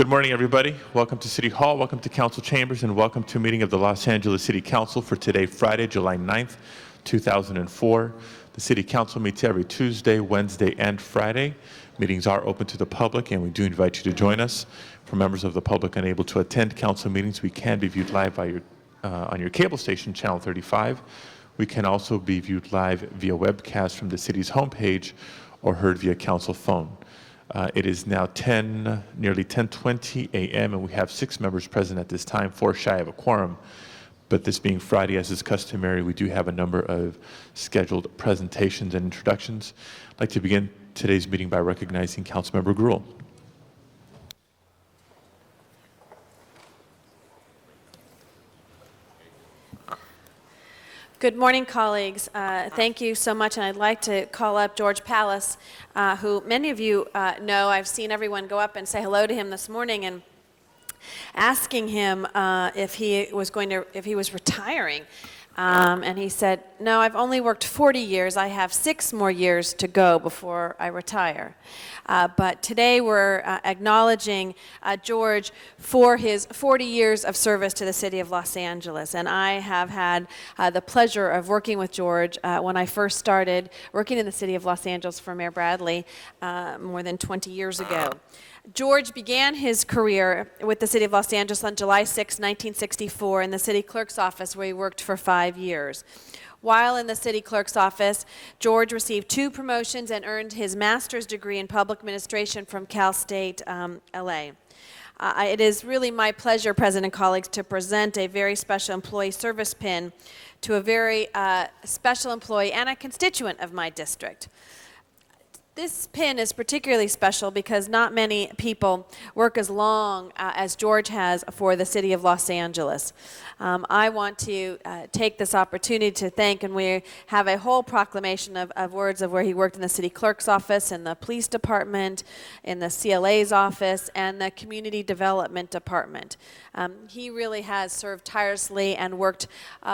Good morning, everybody. Welcome to City Hall, welcome to Council Chambers, and welcome to a meeting of the Los Angeles City Council for today, Friday, July 9th, 2004. The City Council meets every Tuesday, Wednesday, and Friday. Meetings are open to the public, and we do invite you to join us. For members of the public unable to attend council meetings, we can be viewed live by on your cable station, Channel 35. We can also be viewed live via webcast from the city's homepage or heard via council phone. It is now nearly 10:20 a.m., and we have 6 members present at this time, 4 shy of a quorum. But this being Friday, as is customary, we do have a number of scheduled presentations and introductions. I'd like to begin today's meeting by recognizing Councilmember Grewal. Good morning, colleagues. Thank you so much, and I'd like to call up George Pallas, who many of you know. I've seen everyone go up and say hello to him this morning, and asking him if he was retiring. And he said, no, I've only worked 40 years. I have 6 more years to go before I retire. But today we're acknowledging George for his 40 years of service to the city of Los Angeles. And I have had the pleasure of working with George when I first started working in the city of Los Angeles for Mayor Bradley more than 20 years ago. George began his career with the City of Los Angeles on July 6, 1964 in the city clerk's office, where he worked for 5 years. While in the city clerk's office, George received 2 promotions and earned his master's degree in public administration from Cal State LA. It is really my pleasure, President and colleagues, to present a very special employee service pin to a very special employee and a constituent of my district. This pin is particularly special because not many people work as long as George has for the city of Los Angeles. I want to take this opportunity to thank, and we have a whole proclamation of words of where he worked in the city clerk's office, in the police department, in the CLA's office, and the community development department. He really has served tirelessly and worked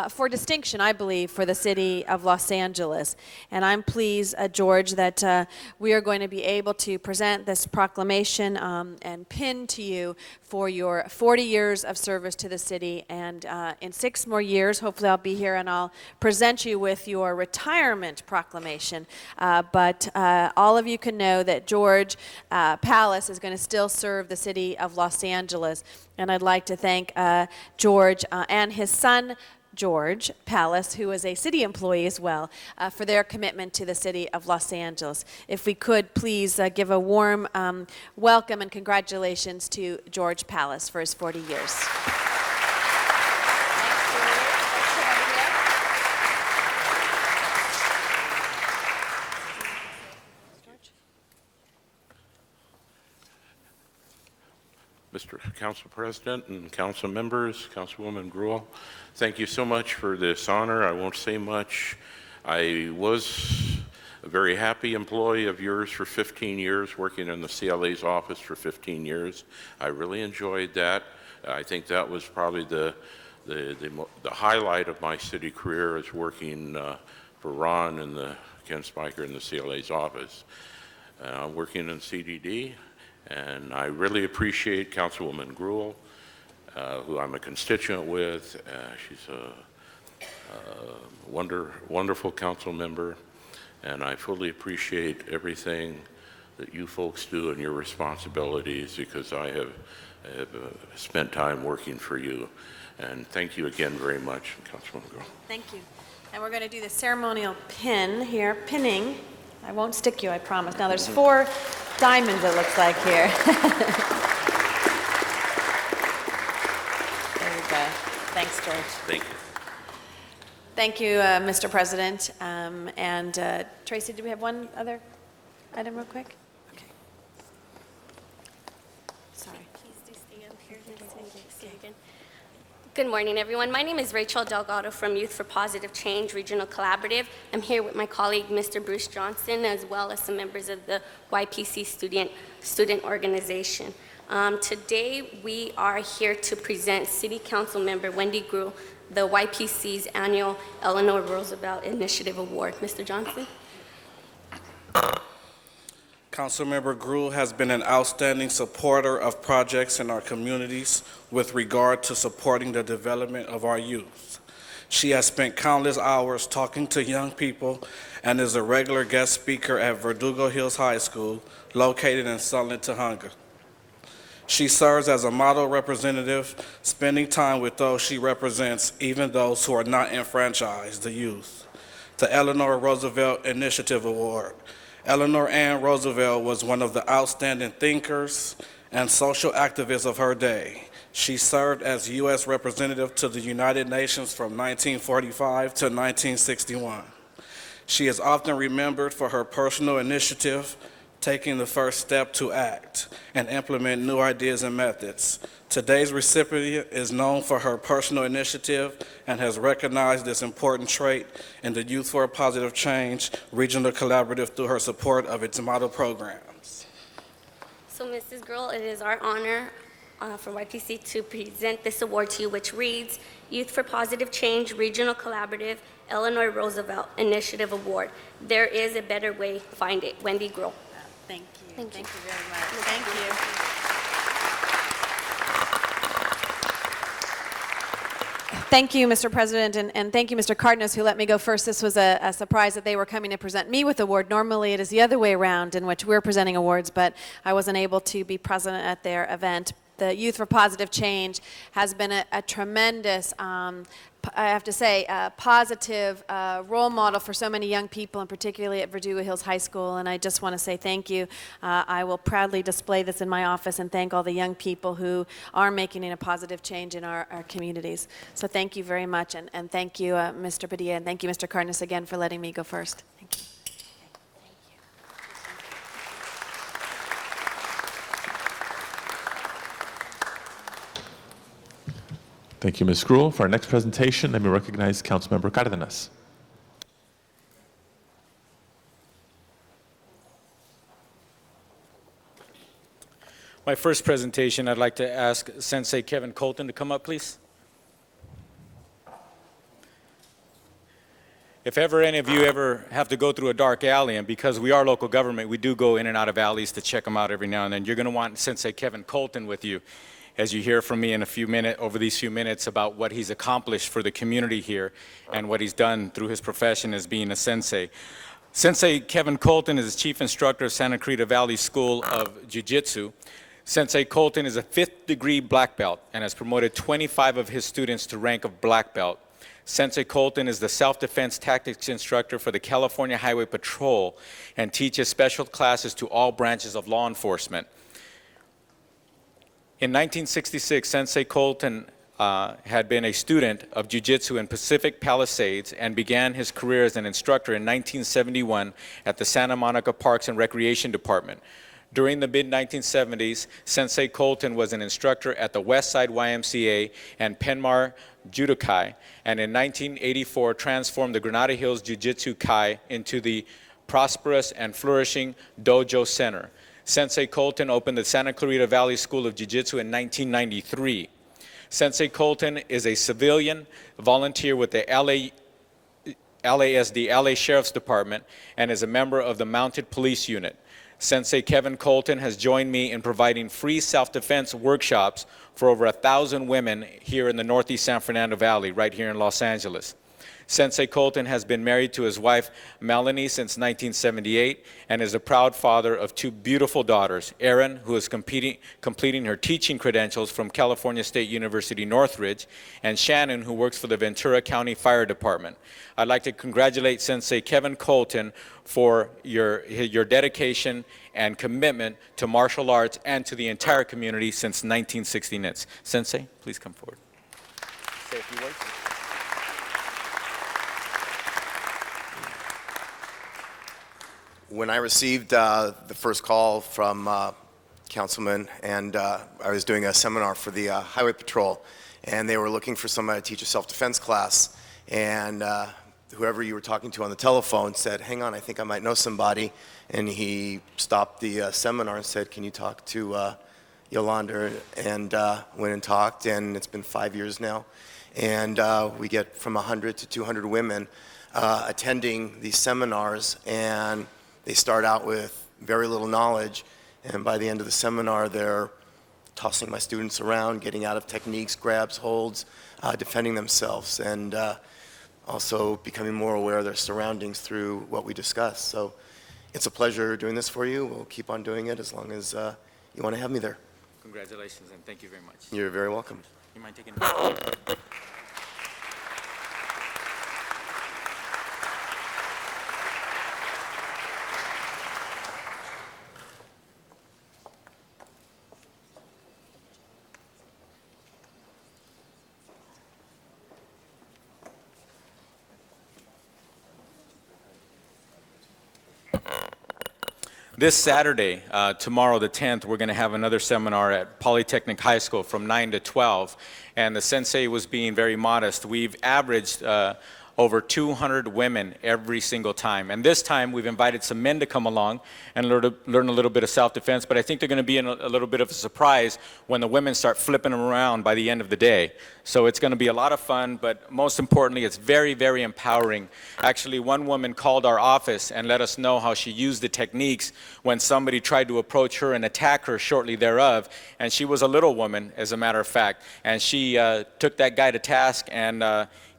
for distinction, I believe, for the city of Los Angeles. And I'm pleased, George, that we are going to be able to present this proclamation and pin to you for your 40 years of service to the city. And in 6 more years, hopefully I'll be here and I'll present you with your retirement proclamation. But all of you can know that George Pallas is going to still serve the city of Los Angeles. And I'd like to thank George and his son, George Pallas, who is a city employee as well, for their commitment to the city of Los Angeles. If we could please give a warm welcome and congratulations to George Pallas for his 40 years. Mr. Council President and council members, Councilwoman Grewal, thank you so much for this honor. I won't say much. I was a very happy employee of yours for 15 years, working in the CLA's office for 15 years. I really enjoyed that. I think that was probably the highlight of my city career, is working for Ron and Ken Spiker in the CLA's office. Working in CDD. And I really appreciate Councilwoman Grewal, who I'm a constituent with. She's a wonderful council member, and I fully appreciate everything that you folks do and your responsibilities, because I have spent time working for you. And thank you again very much, Councilwoman Grewal. Thank you. And we're going to do the ceremonial pin here, pinning. I won't stick you, I promise. Now there's 4 diamonds, it looks like, here. There we go. Thanks, George. Thank you. Thank you, Mr. President. And Tracy, do we have one other item real quick? Okay. Sorry. Good morning, everyone. My name is Rachel Delgado from Youth for Positive Change Regional Collaborative. I'm here with my colleague, Mr. Bruce Johnson, as well as some members of the YPC student organization. Today, we are here to present City Council Member Wendy Grewal, the YPC's annual Eleanor Roosevelt Initiative Award. Mr. Johnson? Councilmember Gruhl has been an outstanding supporter of projects in our communities with regard to supporting the development of our youth. She has spent countless hours talking to young people and is a regular guest speaker at Verdugo Hills High School, located in Sunland, Tujunga. She serves as a model representative, spending time with those she represents, even those who are not enfranchised, the youth. The Eleanor Roosevelt Initiative Award. Eleanor Ann Roosevelt was one of the outstanding thinkers and social activists of her day. She served as U.S. Representative to the United Nations from 1945 to 1961. She is often remembered for her personal initiative, taking the first step to act and implement new ideas and methods. Today's recipient is known for her personal initiative and has recognized this important trait in the Youth for a Positive Change Regional Collaborative through her support of its model programs. So, Mrs. Gruhl, it is our honor for YPC to present this award to you, which reads Youth for Positive Change Regional Collaborative Eleanor Roosevelt Initiative Award. There is a better way. Find it. Wendy Gruhl. Thank you. Thank you. Thank you very much. Thank you. Thank you, Mr. President, and thank you, Mr. Cardenas, who let me go first. This was a surprise that they were coming to present me with the award. Normally, it is the other way around in which we're presenting awards, but I wasn't able to be present at their event. The Youth for Positive Change has been a tremendous, I have to say, positive role model for so many young people, and particularly at Verdugo Hills High School, and I just want to say thank you. I will proudly display this in my office and thank all the young people who are making a positive change in our communities. So thank you very much, and thank you, Mr. Padilla, and thank you, Mr. Cardenas, again for letting me go first. Thank you. Thank you, Ms. Gruhl. For our next presentation, let me recognize Councilmember Cardenas. My first presentation, I'd like to ask Sensei Kevin Colton to come up, please. If ever any of you ever have to go through a dark alley, and because we are local government, we do go in and out of alleys to check them out every now and then, you're going to want Sensei Kevin Colton with you as you hear from me in over these few minutes about what he's accomplished for the community here and what he's done through his profession as being a sensei. Sensei Kevin Colton is the chief instructor of Santa Clarita Valley School of Jiu-Jitsu. Sensei Colton is a 5th degree black belt and has promoted 25 of his students to rank of black belt. Sensei Colton is the self-defense tactics instructor for the California Highway Patrol and teaches special classes to all branches of law enforcement. In 1966, Sensei Colton had been a student of Jiu-Jitsu in Pacific Palisades and began his career as an instructor in 1971 at the Santa Monica Parks and Recreation Department. During the mid-1970s, Sensei Colton was an instructor at the Westside YMCA and Penmar Judokai, and in 1984 transformed the Granada Hills Jiu-Jitsu Kai into the prosperous and flourishing Dojo Center. Sensei Colton opened the Santa Clarita Valley School of Jiu-Jitsu in 1993. Sensei Colton is a civilian volunteer with the LASD, LA Sheriff's Department, and is a member of the Mounted Police Unit. Sensei Kevin Colton has joined me in providing free self-defense workshops for over 1,000 women here in the Northeast San Fernando Valley, right here in Los Angeles. Sensei Colton has been married to his wife, Melanie, since 1978, and is a proud father of 2 beautiful daughters, Erin, who is completing her teaching credentials from California State University Northridge, and Shannon, who works for the Ventura County Fire Department. I'd like to congratulate Sensei Kevin Colton for your dedication and commitment to martial arts and to the entire community since 1969. Sensei, please come forward. Say a few words. When I received the first call from Councilman, and I was doing a seminar for the Highway Patrol, and they were looking for somebody to teach a self-defense class, and whoever you were talking to on the telephone said, hang on, I think I might know somebody, and he stopped the seminar and said, can you talk to Yolanda, and went and talked, and it's been 5 years now, and we get from 100 to 200 women attending these seminars, and they start out with very little knowledge. And by the end of the seminar, they're tossing my students around, getting out of techniques, grabs, holds, defending themselves, and also becoming more aware of their surroundings through what we discuss. So it's a pleasure doing this for you. We'll keep on doing it as long as you want to have me there. Congratulations, and thank you very much. You're very welcome. You mind taking This Saturday, tomorrow the 10th, we're going to have another seminar at Polytechnic High School from 9 to 12, and the sensei was being very modest. We've averaged over 200 women every single time, and this time we've invited some men to come along and learn a little bit of self-defense, but I think they're going to be in a little bit of a surprise when the women start flipping them around by the end of the day. So it's going to be a lot of fun, but most importantly, it's very, very empowering. Actually, one woman called our office and let us know how she used the techniques when somebody tried to approach her and attack her shortly thereof, and she was a little woman, as a matter of fact, and she took that guy to task, and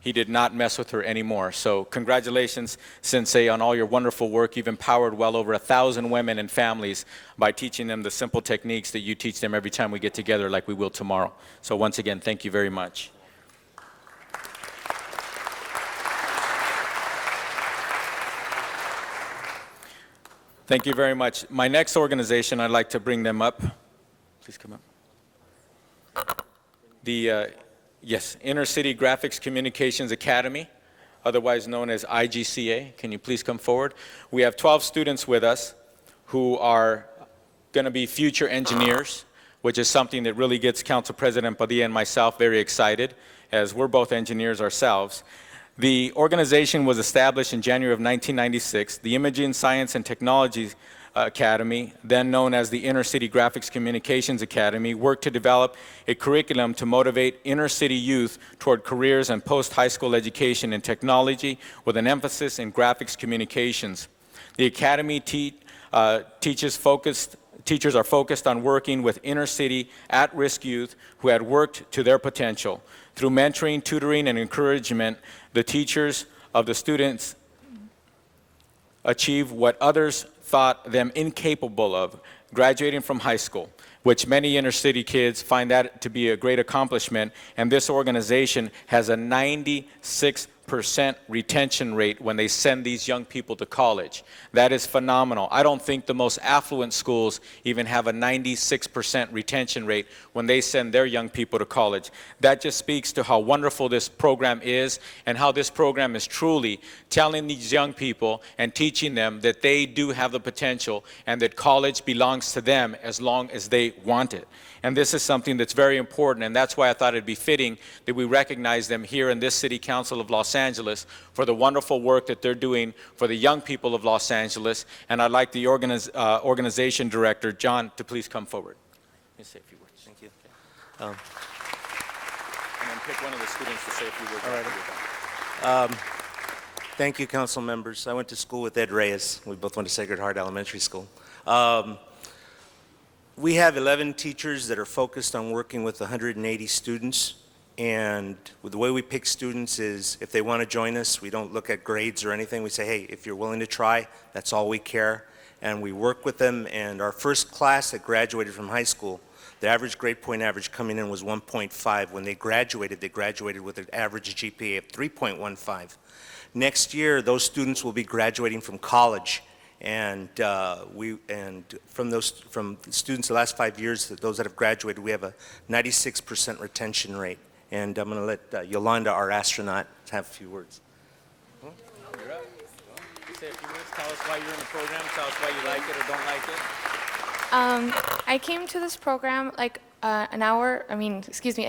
he did not mess with her anymore. So congratulations, Sensei, on all your wonderful work. You've empowered well over 1,000 women and families by teaching them the simple techniques that you teach them every time we get together, like we will tomorrow. So once again, thank you very much. Thank you very much. My next organization, I'd like to bring them up. Please come up. Yes, Inner City Graphics Communications Academy, otherwise known as IGCA. Can you please come forward? We have 12 students with us who are going to be future engineers, which is something that really gets Council President Padilla and myself very excited, as we're both engineers ourselves. The organization was established in January of 1996. The Imaging Science and Technology Academy, then known as the Inner City Graphics Communications Academy, worked to develop a curriculum to motivate inner city youth toward careers and post-high school education in technology with an emphasis in graphics communications. The Academy teachers are focused on working with inner city at-risk youth who had worked to their potential. Through mentoring, tutoring, and encouragement, the teachers of the students achieve what others thought them incapable of, graduating from high school, which many inner city kids find that to be a great accomplishment, and this organization has a 96% retention rate when they send these young people to college. That is phenomenal. I don't think the most affluent schools even have a 96% retention rate when they send their young people to college. That just speaks to how wonderful this program is and how this program is truly telling these young people and teaching them that they do have the potential and that college belongs to them as long as they want it. And this is something that's very important, and that's why I thought it'd be fitting that we recognize them here in this City Council of Los Angeles for the wonderful work that they're doing for the young people of Los Angeles. And I'd like the organization director, John, to please come forward. Let me say a few words. Thank you. And then pick one of the students to say a few words. All right. Thank you, council members. I went to school with Ed Reyes. We both went to Sacred Heart Elementary School. We have 11 teachers that are focused on working with 180 students, and the way we pick students is if they want to join us, we don't look at grades or anything. We say, hey, if you're willing to try, that's all we care, and we work with them. And our first class that graduated from high school, the average grade point average coming in was 1.5. When they graduated with an average GPA of 3.15. Next year, those students will be graduating from college. And from students the last 5 years, those that have graduated, we have a 96% retention rate. And I'm going to let Yolanda, our astronaut, have a few words. You're up. Say a few words. Tell us why you're in the program. Tell us why you like it or don't like it. I came to this program like a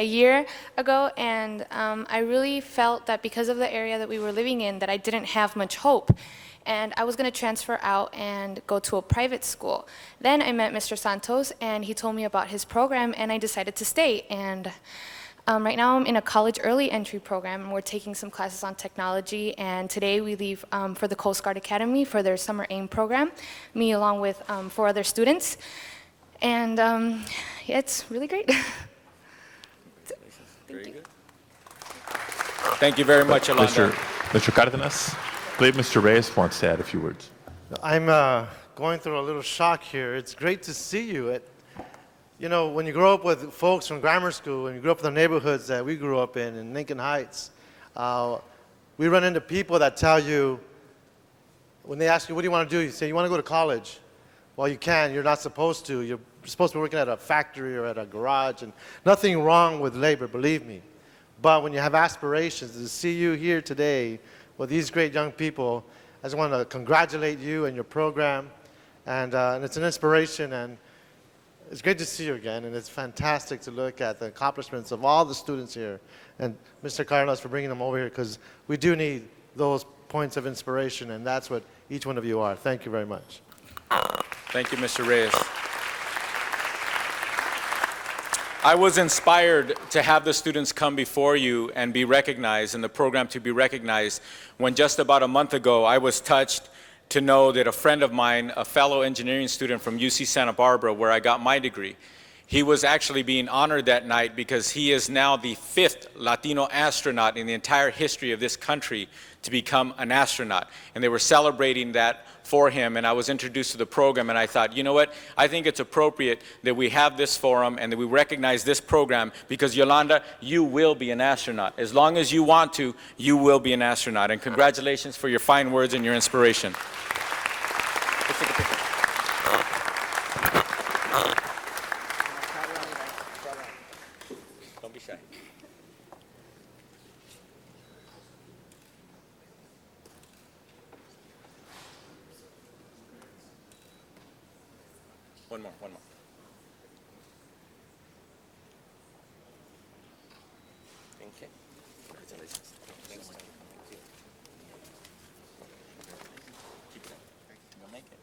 year ago, and I really felt that because of the area that we were living in, that I didn't have much hope. And I was going to transfer out and go to a private school. Then I met Mr. Santos, and he told me about his program, and I decided to stay. And Right now I'm in a college early entry program, and we're taking some classes on technology, and today we leave for the Coast Guard Academy for their summer AIM program, me along with 4 other students, and yeah, it's really great. Thank you. Thank you very much, Yolanda. Mr. Cardenas, I believe Mr. Reyes wants to add a few words. I'm going through a little shock here. It's great to see you. You know, when you grow up with folks from grammar school, and you grow up in the neighborhoods that we grew up in Lincoln Heights, we run into people that tell you, when they ask you, what do you want to do? You say, you want to go to college. Well, you can. You're not supposed to. You're supposed to be working at a factory or at a garage, and nothing wrong with labor, believe me. But when you have aspirations, to see you here today with these great young people, I just want to congratulate you and your program, and it's an inspiration, and it's great to see you again, and it's fantastic to look at the accomplishments of all the students here, and Mr. Carlos for bringing them over here, because we do need those points of inspiration, and that's what each one of you are. Thank you very much. Thank you, Mr. Reyes. I was inspired to have the students come before you and be recognized, and the program to be recognized, when just about a month ago I was touched to know that a friend of mine, a fellow engineering student from UC Santa Barbara, where I got my degree, he was actually being honored that night because he is now the 5th Latino astronaut in the entire history of this country to become an astronaut. And they were celebrating that for him, and I was introduced to the program, and I thought, you know what, I think it's appropriate that we have this forum and that we recognize this program, because Yolanda, you will be an astronaut. As long as you want to, you will be an astronaut. And congratulations for your fine words and your inspiration. Let's take a picture. Don't be shy. One more. Thank you. Congratulations. Thank you. Keep it up. You'll make it.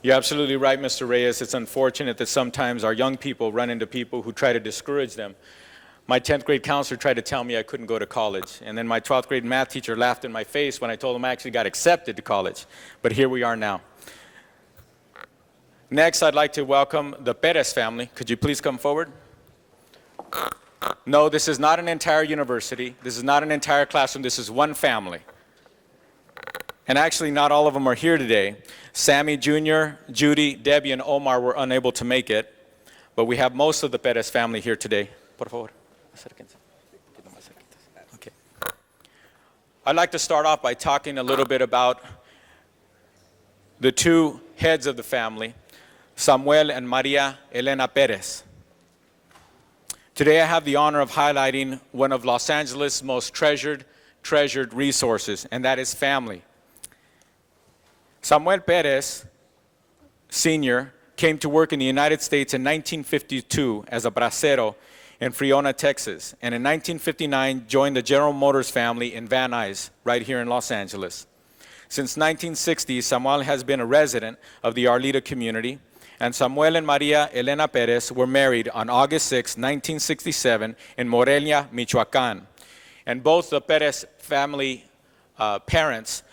You're absolutely right, Mr. Reyes. It's unfortunate that sometimes our young people run into people who try to discourage them. My 10th grade counselor tried to tell me I couldn't go to college. And then my 12th grade math teacher laughed in my face when I told him I actually got accepted to college. But here we are now. Next, I'd like to welcome the Perez family. Could you please come forward? No, this is not an entire university. This is not an entire classroom. This is one family. And actually, not all of them are here today. Sammy Jr., Judy, Debbie, and Omar were unable to make it. But we have most of the Perez family here today. Por favor. Okay. I'd like to start off by talking a little bit about the 2 heads of the family, Samuel and Maria Elena Perez. Today I have the honor of highlighting one of Los Angeles' most treasured resources, and that is family. Samuel Perez, Sr., came to work in the United States in 1952 as a bracero in Friona, Texas, and in 1959 joined the General Motors family in Van Nuys, right here in Los Angeles. Since 1960, Samuel has been a resident of the Arleta community, and Samuel and Maria Elena Perez were married on August 6, 1967 in Morelia, Michoacán. And both the Perez family parents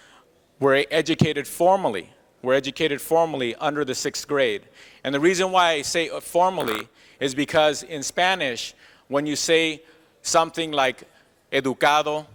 were educated formally under the 6th grade. And the reason why I say formally is because in Spanish, when you say something like educado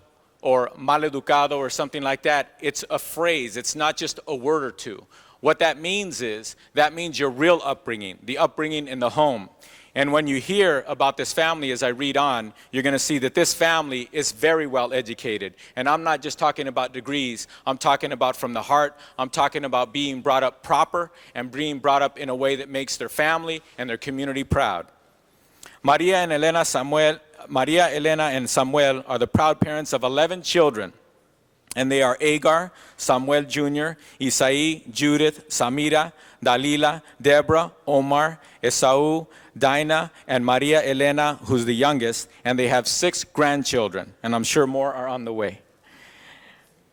or maleducado or something like that, it's a phrase. It's not just a word or two. What that means is, that means your real upbringing, the upbringing in the home. And when you hear about this family as I read on, you're going to see that this family is very well educated. And I'm not just talking about degrees. I'm talking about from the heart. I'm talking about being brought up proper and being brought up in a way that makes their family and their community proud. Maria Elena and Samuel are the proud parents of 11 children. And they are Agar, Samuel Jr., Isai, Judith, Samira, Dalila, Deborah, Omar, Esau, Dinah, and Maria Elena, who's the youngest, and they have 6 grandchildren, and I'm sure more are on the way.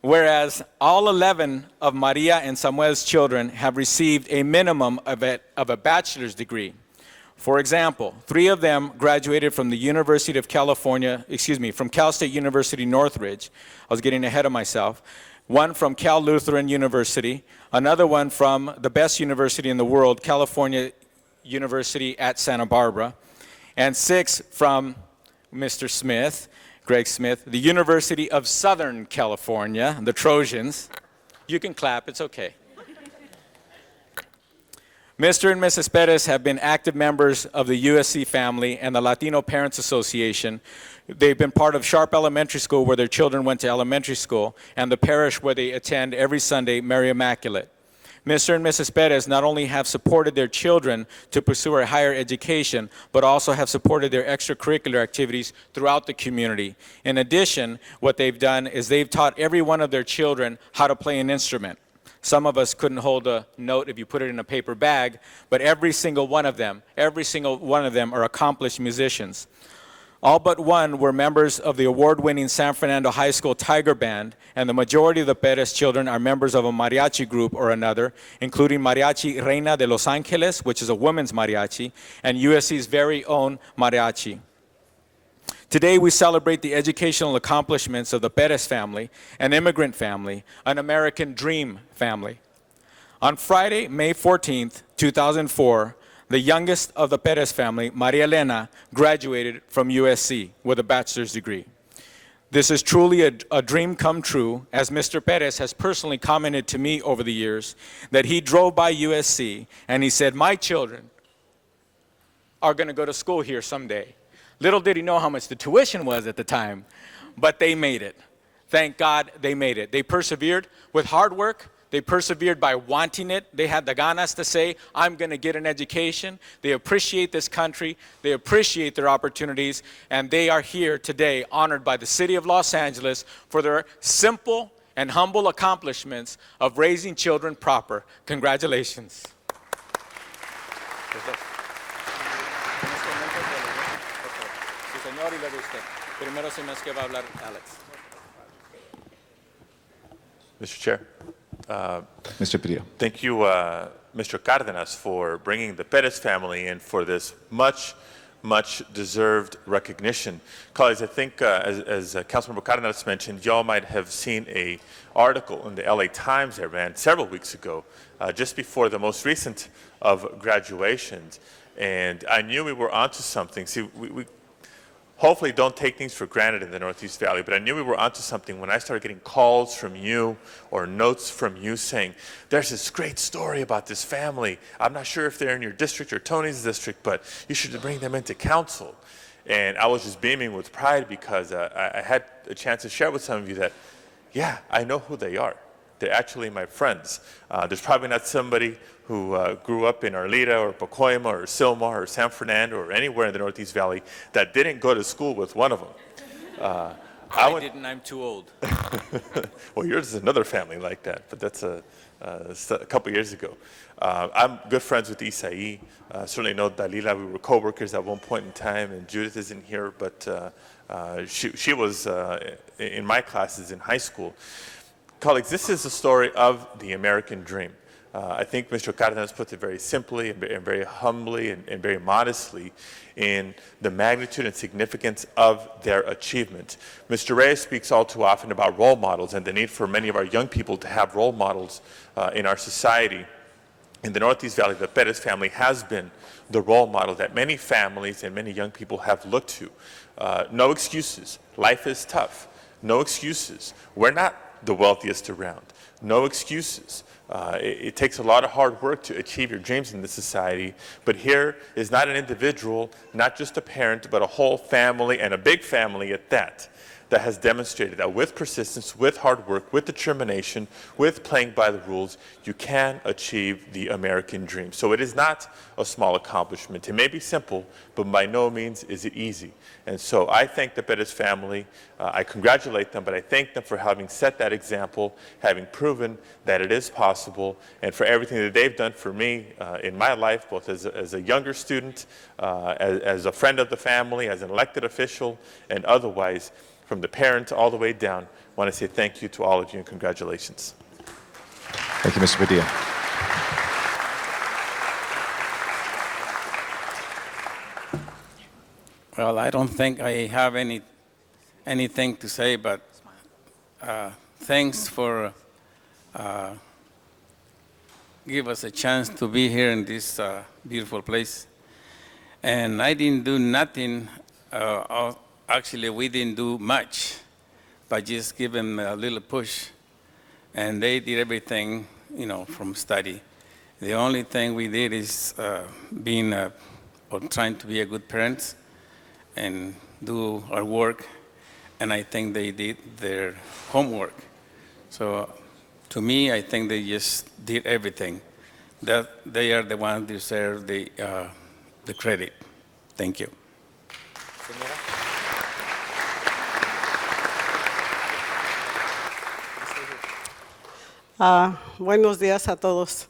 Whereas all 11 of Maria and Samuel's children have received a minimum of a bachelor's degree. For example, 3 of them graduated from the University of California, from Cal State University Northridge. I was getting ahead of myself. 1 from Cal Lutheran University, another one from the best university in the world, California University at Santa Barbara, and 6 from Mr. Smith, Greg Smith, the University of Southern California, the Trojans. You can clap, it's okay. Mr. and Mrs. Perez have been active members of the USC family and the Latino Parents Association. They've been part of Sharp Elementary School, where their children went to elementary school, and the parish where they attend every Sunday, Mary Immaculate. Mr. and Mrs. Perez not only have supported their children to pursue a higher education, but also have supported their extracurricular activities throughout the community. In addition, what they've done is they've taught every one of their children how to play an instrument. Some of us couldn't hold a note if you put it in a paper bag, but every single one of them are accomplished musicians. All but one were members of the award-winning San Fernando High School Tiger Band, and the majority of the Perez children are members of a mariachi group or another, including Mariachi Reina de Los Angeles, which is a women's mariachi, and USC's very own mariachi. Today, we celebrate the educational accomplishments of the Perez family, an immigrant family, an American dream family. On Friday, May 14th, 2004, the youngest of the Perez family, Maria Elena, graduated from USC with a bachelor's degree. This is truly a dream come true, as Mr. Perez has personally commented to me over the years that he drove by USC and he said, "My children are going to go to school here someday." Little did he know how much the tuition was at the time, but they made it. Thank God they made it. They persevered with hard work. They persevered by wanting it. They had the ganas to say, "I'm going to get an education." They appreciate this country. They appreciate their opportunities. And they are here today honored by the city of Los Angeles for their simple and humble accomplishments of raising children proper. Congratulations. Mr. Chair. Mr. Padilla. Thank you, Mr. Cardenas, for bringing the Perez family in for this much deserved recognition. Colleagues, I think as Councilmember Cardenas mentioned, y'all might have seen an article in the LA Times that ran several weeks ago, just before the most recent of graduations. And I knew we were onto something. See, we hopefully don't take things for granted in the Northeast Valley, but I knew we were onto something when I started getting calls from you or notes from you saying, "There's this great story about this family. I'm not sure if they're in your district or Tony's district, but you should bring them into council." And I was just beaming with pride because I had a chance to share with some of you that, yeah, I know who they are. They're actually my friends. There's probably not somebody who grew up in Arleta or Pacoima or Sylmar or San Fernando or anywhere in the Northeast Valley that didn't go to school with one of them. I didn't, I'm too old. Well, yours is another family like that, but that's a couple years ago. I'm good friends with Isai. Certainly know Dalila. We were co-workers at one point in time, and Judith isn't here, but she was in my classes in high school. Colleagues, this is the story of the American dream. I think Mr. Cardenas puts it very simply and very humbly and very modestly in the magnitude and significance of their achievement. Mr. Reyes speaks all too often about role models and the need for many of our young people to have role models in our society. In the Northeast Valley, the Perez family has been the role model that many families and many young people have looked to. No excuses. Life is tough. No excuses. We're not the wealthiest around. No excuses. It takes a lot of hard work to achieve your dreams in this society, but here is not an individual, not just a parent, but a whole family, and a big family at that has demonstrated that with persistence, with hard work, with determination, with playing by the rules, you can achieve the American dream. So it is not a small accomplishment. It may be simple, but by no means is it easy. And so I thank the Perez family. I congratulate them, but I thank them for having set that example, having proven that it is possible, and for everything that they've done for me in my life, both as a younger student, as a friend of the family, as an elected official, and otherwise. From the parents all the way down, I want to say thank you to all of you and congratulations. Thank you, Mr. Padilla. Well, I don't think I have anything to say, but thanks for give us a chance to be here in this beautiful place. And I didn't do nothing. Actually, we didn't do much, but just give them a little push. And they did everything, from study. The only thing we did is being or trying to be a good parents and do our work. And I think they did their homework. So to me, I think they just did everything. That they are the ones who deserve the credit. Thank you. Buenos días a todos.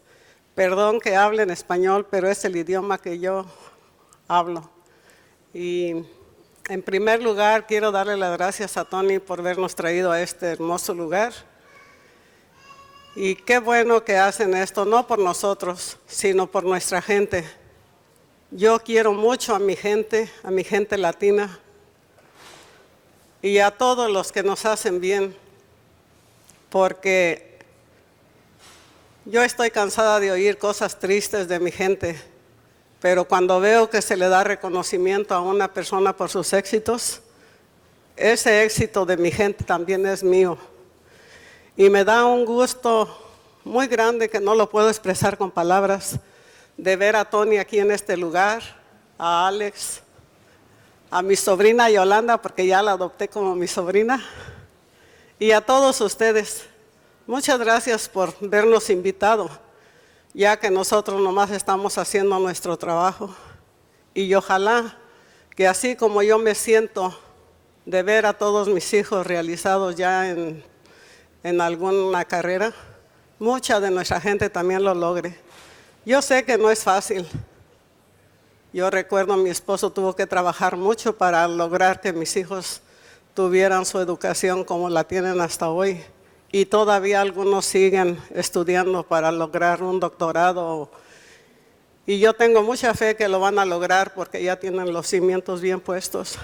Perdón que hable en español, pero es el idioma que yo hablo. Y en primer lugar, quiero darle las gracias a Tony por habernos traído a este hermoso lugar. Y qué bueno que hacen esto, no por nosotros, sino por nuestra gente. Yo quiero mucho a mi gente latina y a todos los que nos hacen bien, porque yo estoy cansada de oír cosas tristes de mi gente, pero cuando veo que se le da reconocimiento a una persona por sus éxitos, ese éxito de mi gente también es mío. Y me da un gusto muy grande que no lo puedo expresar con palabras, de ver a Tony aquí en este lugar, a Alex, a mi sobrina Yolanda, porque ya la adopté como mi sobrina, y a todos ustedes. Muchas gracias por vernos invitado, ya que nosotros nomás estamos haciendo nuestro trabajo. Y ojalá que así como yo me siento de ver a todos mis hijos realizados ya en alguna carrera, mucha de nuestra gente también lo logre. Yo sé que no es fácil. Yo recuerdo mi esposo tuvo que trabajar mucho para lograr que mis hijos tuvieran su educación como la tienen hasta hoy. Y todavía algunos siguen estudiando para lograr un doctorado. Y yo tengo mucha fe que lo van a lograr porque ya tienen los cimientos bien puestos.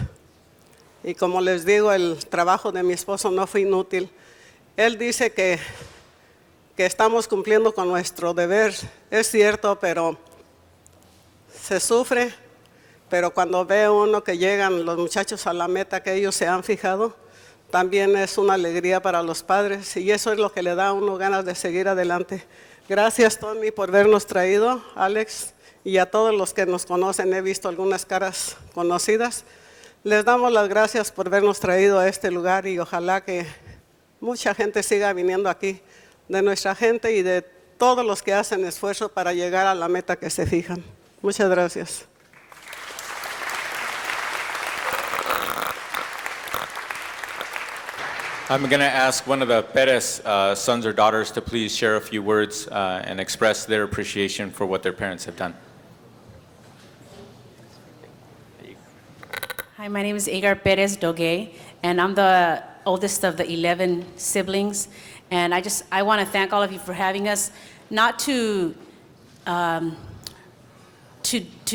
Y como les digo, el trabajo de mi esposo no fue inútil. Él dice que estamos cumpliendo con nuestro deber. Es cierto, pero se sufre. Pero cuando ve uno que llegan los muchachos a la meta que ellos se han fijado, también es una alegría para los padres. Y eso es lo que le da a uno ganas de seguir adelante. Gracias, Tony, por habernos traído, Alex, y a todos los que nos conocen. He visto algunas caras conocidas. Les damos las gracias por habernos traído a este lugar y ojalá que mucha gente siga viniendo aquí, de nuestra gente y de todos los que hacen esfuerzo para llegar a la meta que se fijan. Muchas gracias. I'm going to ask one of the Perez sons or daughters to please share a few words and express their appreciation for what their parents have done. Hi, my name is Agar Perez Doge, and I'm the oldest of the 11 siblings. And I want to thank all of you for having us, not to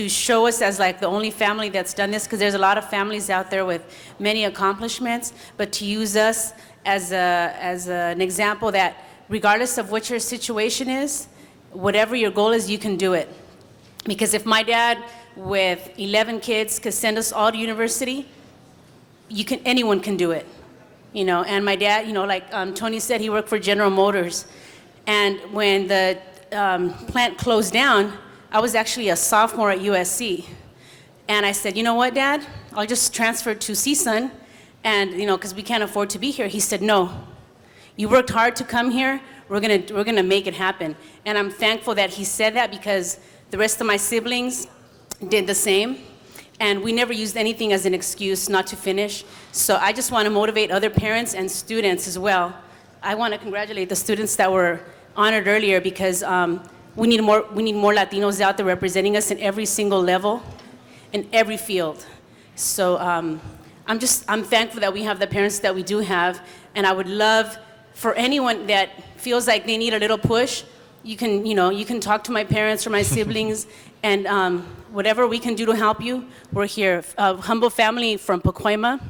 show us as like the only family that's done this, because there's a lot of families out there with many accomplishments, but to use us as an example that regardless of what your situation is, whatever your goal is, you can do it. Because if my dad with 11 kids could send us all to university, anyone can do it. And my dad, like Tony said, he worked for General Motors. And when the plant closed down, I was actually a sophomore at USC. And I said, you know what, Dad? I'll just transfer to CSUN, and because we can't afford to be here. He said, no, you worked hard to come here. We're gonna make it happen. And I'm thankful that he said that, because the rest of my siblings did the same. And we never used anything as an excuse not to finish. So I just want to motivate other parents and students as well. I want to congratulate the students that were honored earlier, because we need more Latinos out there representing us in every single level, in every field. So I'm thankful that we have the parents that we do have, and I would love for anyone that feels like they need a little push, you can talk to my parents or my siblings, and whatever we can do to help you, we're here. A humble family from Pacoima.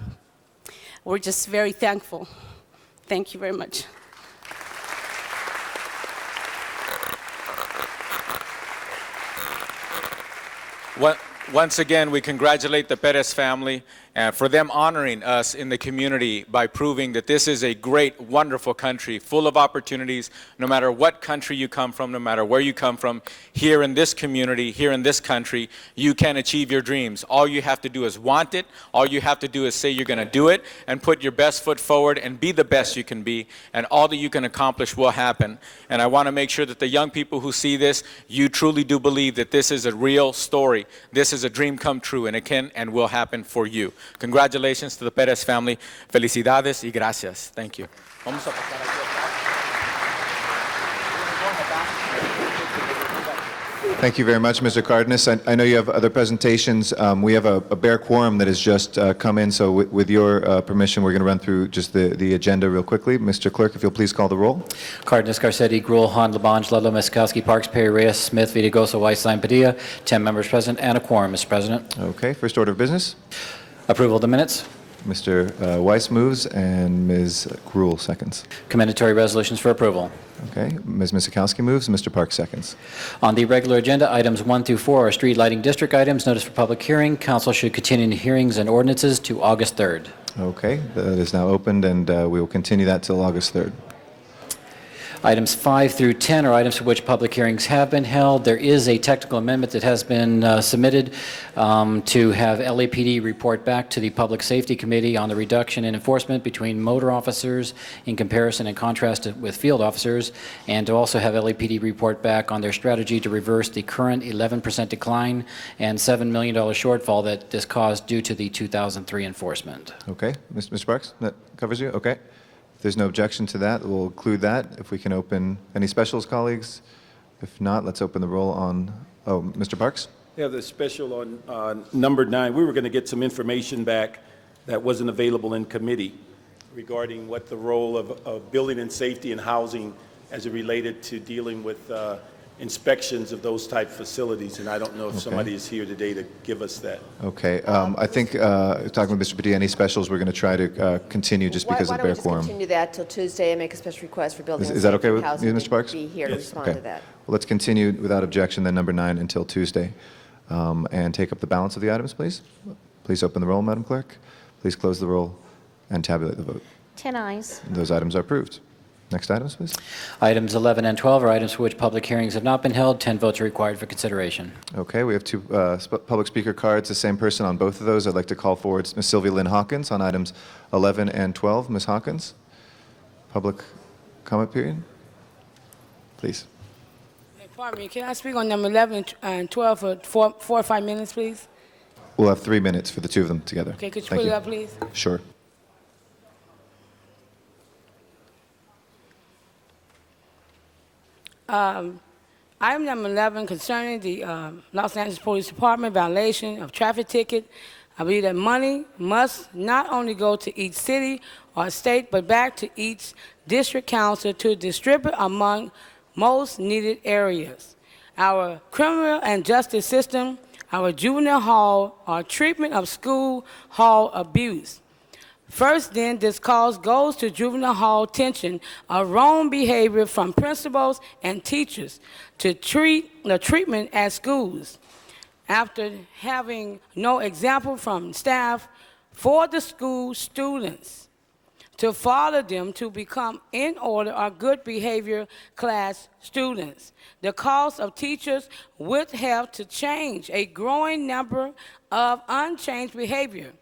We're just very thankful. Thank you very much. Once again, we congratulate the Perez family for them honoring us in the community by proving that this is a great, wonderful country full of opportunities. No matter what country you come from, no matter where you come from, here in this community, here in this country, you can achieve your dreams. All you have to do is want it. All you have to do is say you're going to do it and put your best foot forward and be the best you can be, and all that you can accomplish will happen. And I want to make sure that the young people who see this, you truly do believe that this is a real story. This is a dream come true, and it can and will happen for you. Congratulations to the Perez family. Felicidades y gracias. Thank you. Vamos a pasar aquí atrás. Thank you very much, Mr. Cardenas. I know you have other presentations. We have a bare quorum that has just come in, so with your permission, we're going to run through just the agenda real quickly. Mr. Clerk, if you'll please call the roll. Cardenas, Garcetti, Gruel, Han, Labange, Ludlow, Miskowski, Parks, Perry, Reyes, Smith, Vidagosa, Weislein, Padilla. 10 members present and a quorum, Mr. President. Okay, first order of business. Approval of the minutes. Mr. Weiss moves and Ms. Gruel seconds. Commendatory resolutions for approval. Okay, Ms. Miskowski moves, Mr. Park seconds. On the regular agenda, items 1 through 4 are street lighting district items. Notice for public hearing. Council should continue hearings and ordinances to August 3rd. Okay, that is now opened, and we will continue that till August 3rd. Items 5 through 10 are items for which public hearings have been held. There is a technical amendment that has been submitted to have LAPD report back to the Public Safety Committee on the reduction in enforcement between motor officers in comparison and contrast with field officers, and to also have LAPD report back on their strategy to reverse the current 11% decline and $7 million shortfall that this caused due to the 2003 enforcement. Okay, Mr. Parks, that covers you? Okay. If there's no objection to that, we'll include that. If we can open any specials, colleagues. If not, let's open the roll on, Mr. Parks? Yeah, the special on number 9. We were going to get some information back that wasn't available in committee regarding what the role of building and safety and housing as it related to dealing with inspections of those type facilities, and I don't know if somebody is here today to give us that. Okay, I think, talking with Mr. Padilla, any specials we're going to try to continue just because of the bare quorum. Why don't we just continue that till Tuesday and make a special request for building and Is that okay safety with and housing you, Mr. Parks? to be here to respond to that. Well, let's continue without objection, then number 9 until Tuesday. And take up the balance of the items, please. Please open the roll, Madam Clerk. Please close the roll and tabulate the vote. 10 ayes. Those items are approved. Next items, please. Items 11 and 12 are items for which public hearings have not been held. 10 votes are required for consideration. Okay, we have 2 public speaker cards, the same person on both of those. I'd like to call forward Ms. Sylvia Lynn Hawkins on items 11 and 12. Ms. Hawkins, public comment period, please. Pardon me, can I speak on number 11 and 12 for 4 or 5 minutes, please? We'll have 3 minutes for the 2 of them together. Okay, could you Thank put it up, please? Sure. Item number 11 concerning the Los Angeles Police Department violation of traffic ticket. I believe that money must not only go to each city or state, but back to each district council to distribute among most needed areas. Our criminal and justice system, our juvenile hall, our treatment of school hall abuse. First, then, this cause goes to juvenile hall tension of wrong behavior from principals and teachers to the treatment at schools. After having no example from staff for the school students to follow them to become in order or good behavior class students. The cause of teachers would have to change a growing number of unchanged behavior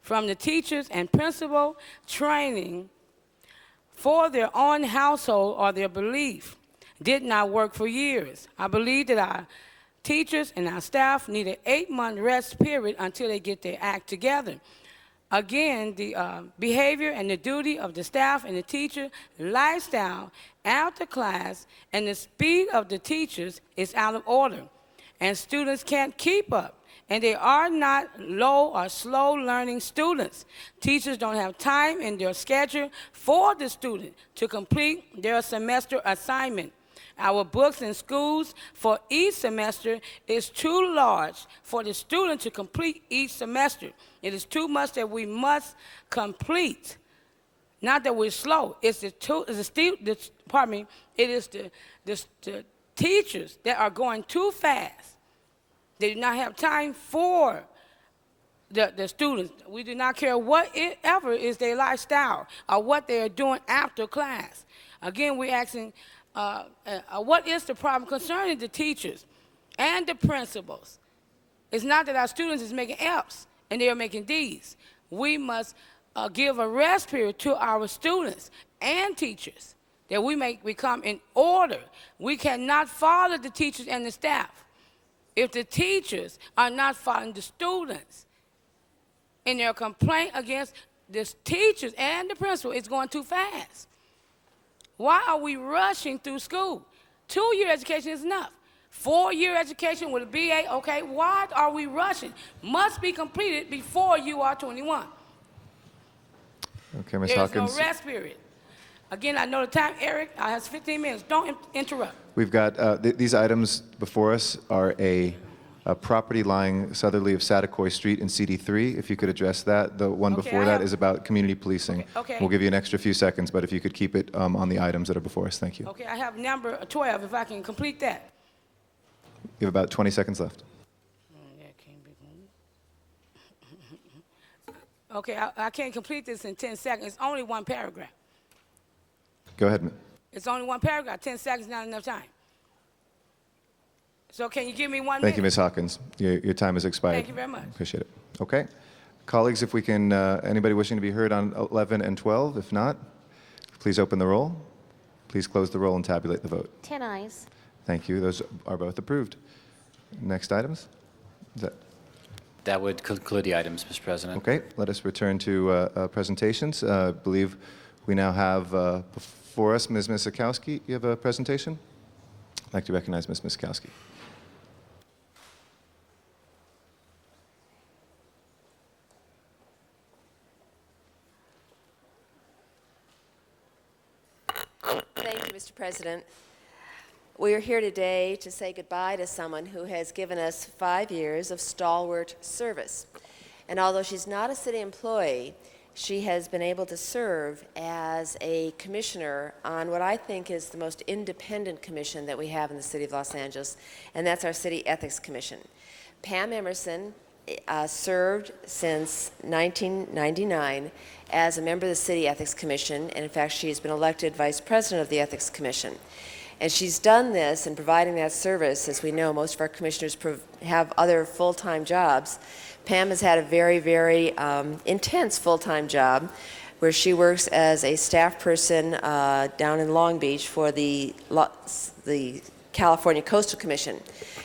from the teachers and principal training for their own household or their belief did not work for years. I believe that our teachers and our staff need an 8-month rest period until they get their act together. Again, the behavior and the duty of the staff and the teacher, lifestyle after class, and the speed of the teachers is out of order. And students can't keep up. And they are not low or slow learning students. Teachers don't have time in their schedule for the student to complete their semester assignment. Our books in schools for each semester is too large for the student to complete each semester. It is too much that we must complete. Not that we're slow. It is the teachers that are going too fast. They do not have time for the students. We do not care whatever is their lifestyle or what they are doing after class. Again, we're asking, what is the problem concerning the teachers and the principals? It's not that our students is making F's and they are making D's. We must give a rest period to our students and teachers that we come in order. We cannot follow the teachers and the staff if the teachers are not following the students. And their complaint against the teachers and the principal is going too fast. Why are we rushing through school? 2-year education is enough. 4-year education with a BA, okay, why are we rushing? Must be completed before you are 21. Okay, Ms. There's Hawkins. no rest period. Again, I know the time, Eric, I have 15 minutes. Don't interrupt. We've got, these items before us are a property lying southerly of Satakoy Street in CD3. If you could address that. The one Okay, before I that have- is about community policing. Okay. We'll give you an extra few seconds, but if you could keep it on the items that are before us. Thank you. Okay, I have number 12, if I can complete that. You have about 20 seconds left. Okay, I can't complete this in 10 seconds. It's only one paragraph. Go ahead. It's only one paragraph. 10 seconds is not enough time. So can you give me 1 minute? Thank you, Ms. Hawkins. Your time has expired. Thank you very much. Appreciate it. Okay. Colleagues, if we can, anybody wishing to be heard on 11 and 12? If not, please open the roll. Please close the roll and tabulate the vote. 10 ayes. Thank you. Those are both approved. Next items? Is that That would conclude the items, Mr. President. okay? Let us return to presentations. I believe we now have before us Ms. Miskowski. You have a presentation? I'd like to recognize Ms. Miskowski. Thank you, Mr. President. We are here today to say goodbye to someone who has given us 5 years of stalwart service. And although she's not a city employee, she has been able to serve as a commissioner on what I think is the most independent commission that we have in the city of Los Angeles, and that's our City Ethics Commission. Pam Emerson served since 1999 as a member of the City Ethics Commission, and in fact, she has been elected vice president of the Ethics Commission. And she's done this in providing that service. As we know, most of our commissioners have other full-time jobs. Pam has had a very, very intense full-time job where she works as a staff person down in Long Beach for the California Coastal Commission.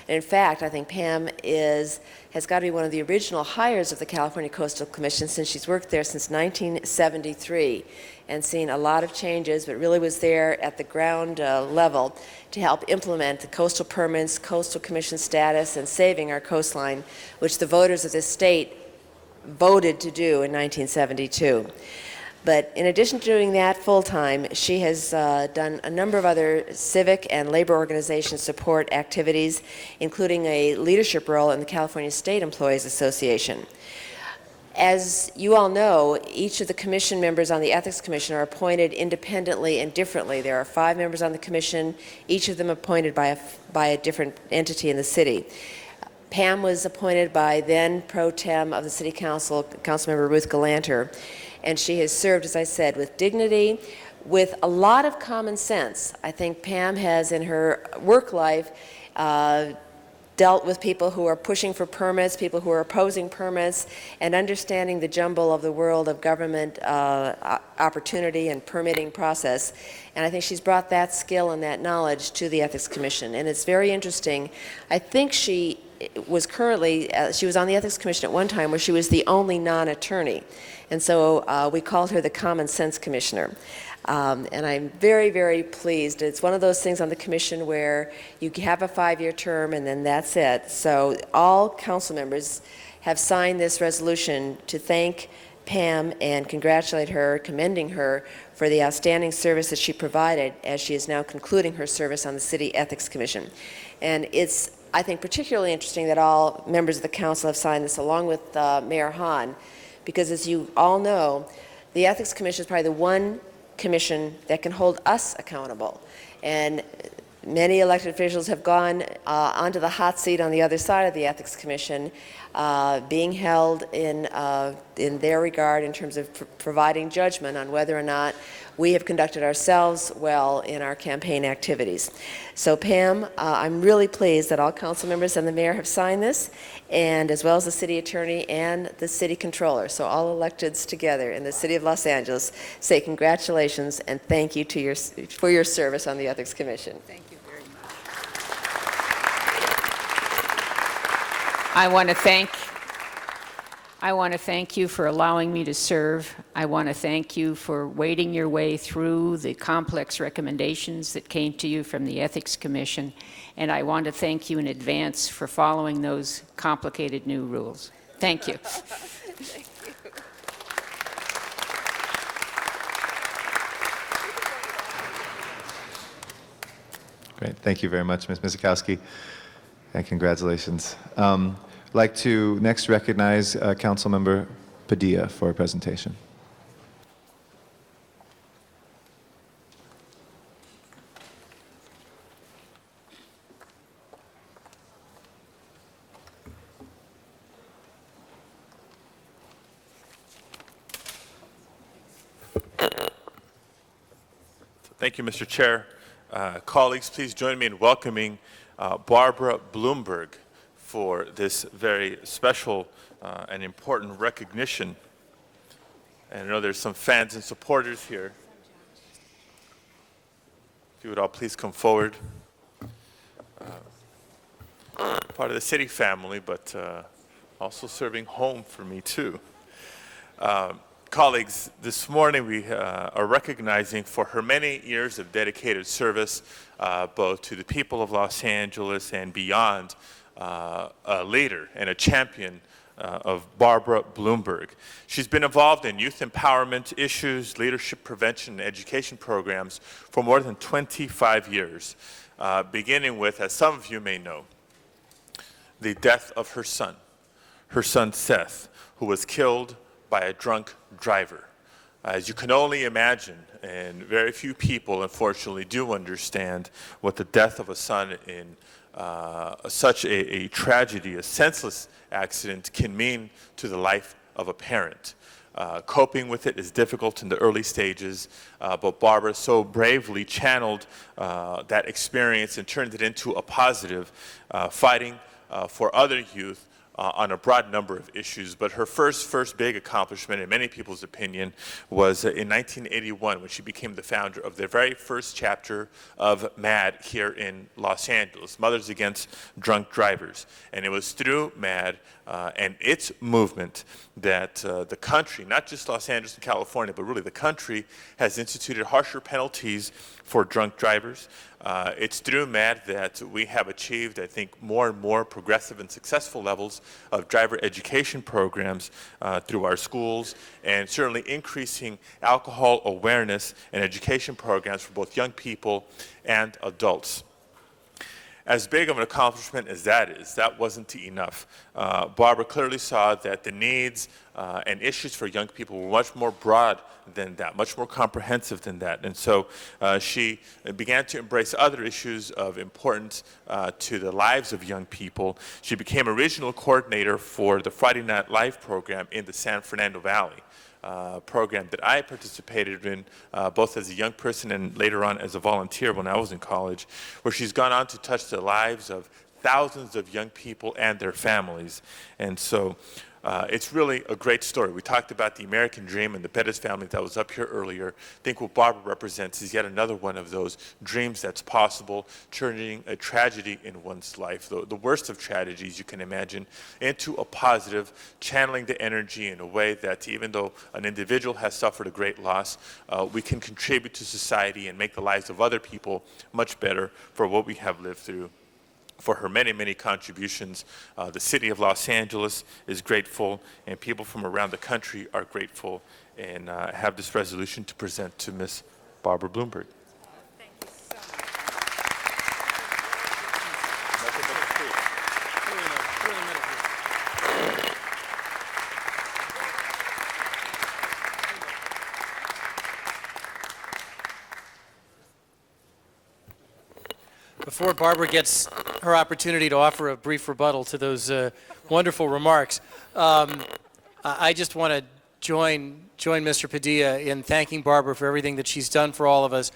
And in fact, I think Pam has got to be one of the original hires of the California Coastal Commission since she's worked there since 1973 and seen a lot of changes, but really was there at the ground level to help implement the coastal permits, coastal commission status, and saving our coastline, which the voters of this state voted to do in 1972. But in addition to doing that full-time, she has done a number of other civic and labor organization support activities, including a leadership role in the California State Employees Association. As you all know, each of the commission members on the Ethics Commission are appointed independently and differently. There are 5 members on the commission, each of them appointed by a different entity in the city. Pam was appointed by then pro tem of the City Council, Councilmember Ruth Galanter, and she has served, as I said, with dignity, with a lot of common sense. I think Pam has, in her work life, dealt with people who are pushing for permits, people who are opposing permits, and understanding the jumble of the world of government opportunity and permitting process. And I think she's brought that skill and that knowledge to the Ethics Commission. And it's very interesting. I think she was currently, she was on the Ethics Commission at one time where she was the only non-attorney. And so we called her the Common Sense Commissioner. And I'm very, very pleased. It's one of those things on the commission where you have a 5-year term and then that's it. So all council members have signed this resolution to thank Pam and congratulate her, commending her for the outstanding service that she provided as she is now concluding her service on the City Ethics Commission. And it's, I think, particularly interesting that all members of the council have signed this, along with Mayor Hahn, because as you all know, the Ethics Commission is probably the one commission that can hold us accountable. And many elected officials have gone onto the hot seat on the other side of the Ethics Commission, being held in their regard in terms of providing judgment on whether or not we have conducted ourselves well in our campaign activities. So Pam, I'm really pleased that all council members and the mayor have signed this, and as well as the city attorney and the city controller. So all electeds together in the city of Los Angeles say congratulations and thank you to for your service on the Ethics Commission. Thank you very much. I want to thank you for allowing me to serve. I want to thank you for wading your way through the complex recommendations that came to you from the Ethics Commission. And I want to thank you in advance for following those complicated new rules. Thank you. Thank you. Great. Thank you very much, Ms. Mizikowski, and congratulations. I'd like to next recognize Councilmember Padilla for a presentation. Thank you, Mr. Chair. Colleagues, please join me in welcoming Barbara Bloomberg for this very special and important recognition. And I know there's some fans and supporters here. If you would all please come forward. Part of the city family, but also serving home for me too. Colleagues, this morning we are recognizing for her many years of dedicated service, both to the people of Los Angeles and beyond, a leader and a champion of Barbara Bloomberg. She's been involved in youth empowerment issues, leadership prevention, and education programs for more than 25 years, beginning with, as some of you may know, the death of her son Seth, who was killed by a drunk driver. As you can only imagine, and very few people unfortunately do understand what the death of a son in such a tragedy, a senseless accident, can mean to the life of a parent. Coping with it is difficult in the early stages, but Barbara so bravely channeled that experience and turned it into a positive, fighting for other youth on a broad number of issues. But her first big accomplishment, in many people's opinion, was in 1981 when she became the founder of the very first chapter of MAD here in Los Angeles, Mothers Against Drunk Drivers. And it was through MAD and its movement that the country, not just Los Angeles and California, but really the country, has instituted harsher penalties for drunk drivers. It's through MAD that we have achieved, I think, more and more progressive and successful levels of driver education programs through our schools, and certainly increasing alcohol awareness and education programs for both young people and adults. As big of an accomplishment as that is, that wasn't enough. Barbara clearly saw that the needs and issues for young people were much more broad than that, much more comprehensive than that. And so she began to embrace other issues of importance to the lives of young people. She became a regional coordinator for the Friday Night Live program in the San Fernando Valley. Program that I participated in both as a young person and later on as a volunteer when I was in college, where she's gone on to touch the lives of thousands of young people and their families. And so it's really a great story. We talked about the American dream and the Pettis family that was up here earlier. I think what Barbara represents is yet another one of those dreams that's possible, turning a tragedy in one's life, the worst of tragedies you can imagine, into a positive, channeling the energy in a way that even though an individual has suffered a great loss, we can contribute to society and make the lives of other people much better for what we have lived through for her many, many contributions. The city of Los Angeles is grateful, and people from around the country are grateful, and I have this resolution to present to Ms. Barbara Bloomberg. Before Barbara gets her opportunity to offer a brief rebuttal to those wonderful remarks, I just want to join Mr. Padilla in thanking Barbara for everything that she's done for all of us.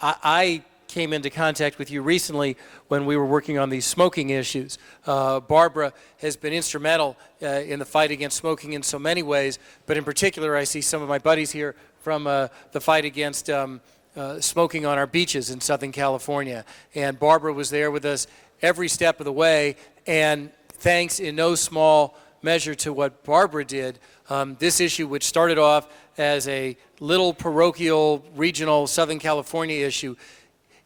I came into contact with you recently when we were working on these smoking issues. Barbara has been instrumental in the fight against smoking in so many ways, but in particular I see some of my buddies here from the fight against smoking on our beaches in Southern California. And Barbara was there with us every step of the way, and thanks in no small measure to what Barbara did, this issue, which started off as a little parochial, regional Southern California issue,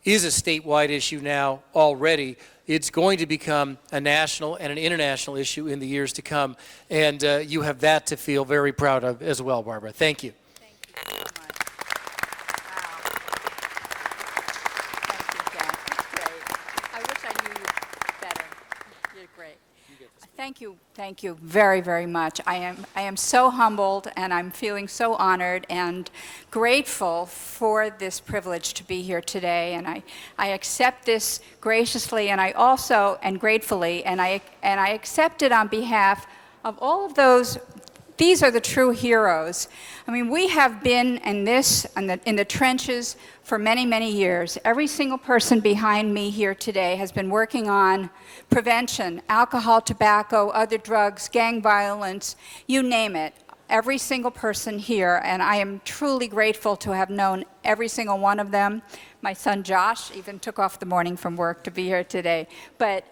is a statewide issue now already. It's going to become a national and an international issue in the years to come, and you have that to feel very proud of as well, Barbara. Thank you. Thank you very, very much. I am so humbled, and I'm feeling so honored and grateful for this privilege to be here today. And I accept this graciously, and I also, and gratefully, and I accept it on behalf of all of those. These are the true heroes. I mean, we have been in the trenches for many, many years. Every single person behind me here today has been working on prevention, alcohol, tobacco, other drugs, gang violence, you name it. Every single person here, and I am truly grateful to have known every single one of them. My son Josh even took off the morning from work to be here today. But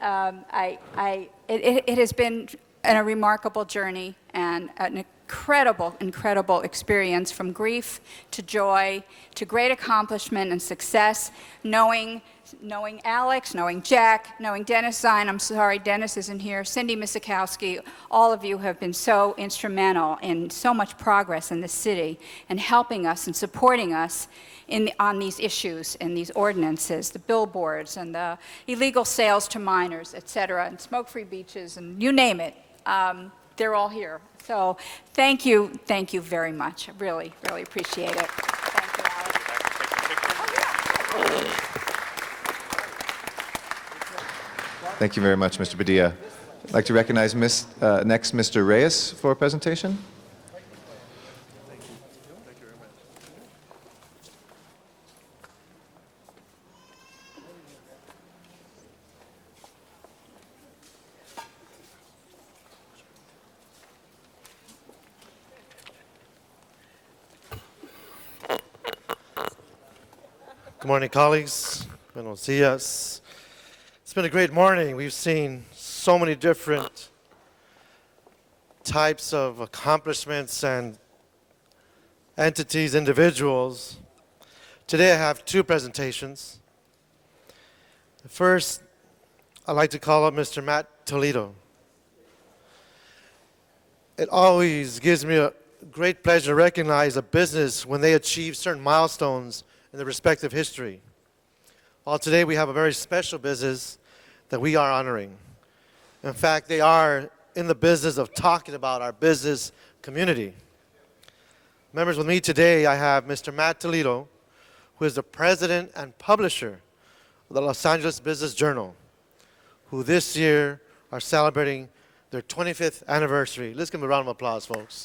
it has been a remarkable journey and an incredible, incredible experience, from grief to joy to great accomplishment and success, knowing Alex, knowing Jack, knowing Dennis Zine. I'm sorry, Dennis isn't here. Cindy Misikowski, all of you have been so instrumental in so much progress in the city and helping us and supporting us on these issues and these ordinances, the billboards and the illegal sales to minors, et cetera, and smoke-free beaches, and you name it. They're all here. So thank you very much. I really, really appreciate it. Thank you, Alex. Thank you very much, Mr. Padilla. I'd like to recognize next Mr. Reyes for a presentation. Good morning, colleagues. Buenos dias. It's been a great morning. We've seen so many different types of accomplishments and entities, individuals. Today I have two presentations. First, I'd like to call up Mr. Matt Toledo. It always gives me a great pleasure to recognize a business when they achieve certain milestones in their respective history. Well, today we have a very special business that we are honoring. In fact, they are in the business of talking about our business community. Members, with me today, I have Mr. Matt Toledo, who is the president and publisher of the Los Angeles Business Journal, who this year are celebrating their 25th anniversary. Let's give them a round of applause, folks.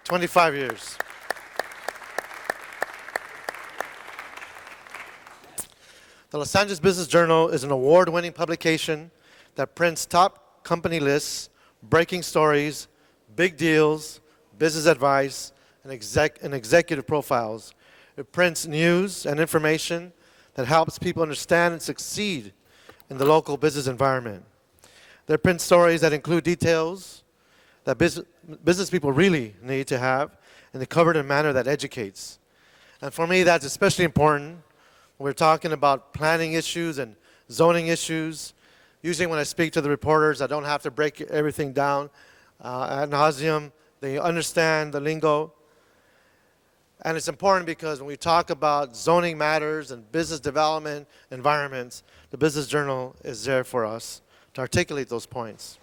25 years. The Los Angeles Business Journal is an award-winning publication that prints top company lists, breaking stories, big deals, business advice, and executive profiles. It prints news and information that helps people understand and succeed in the local business environment. They print stories that include details that business people really need to have, and they're covered in a manner that educates. And for me, that's especially important when we're talking about planning issues and zoning issues Usually when I speak to the reporters, I don't have to break everything down ad nauseum. They understand the lingo. And it's important because when we talk about zoning matters and business development environments, the Business Journal is there for us to articulate those points.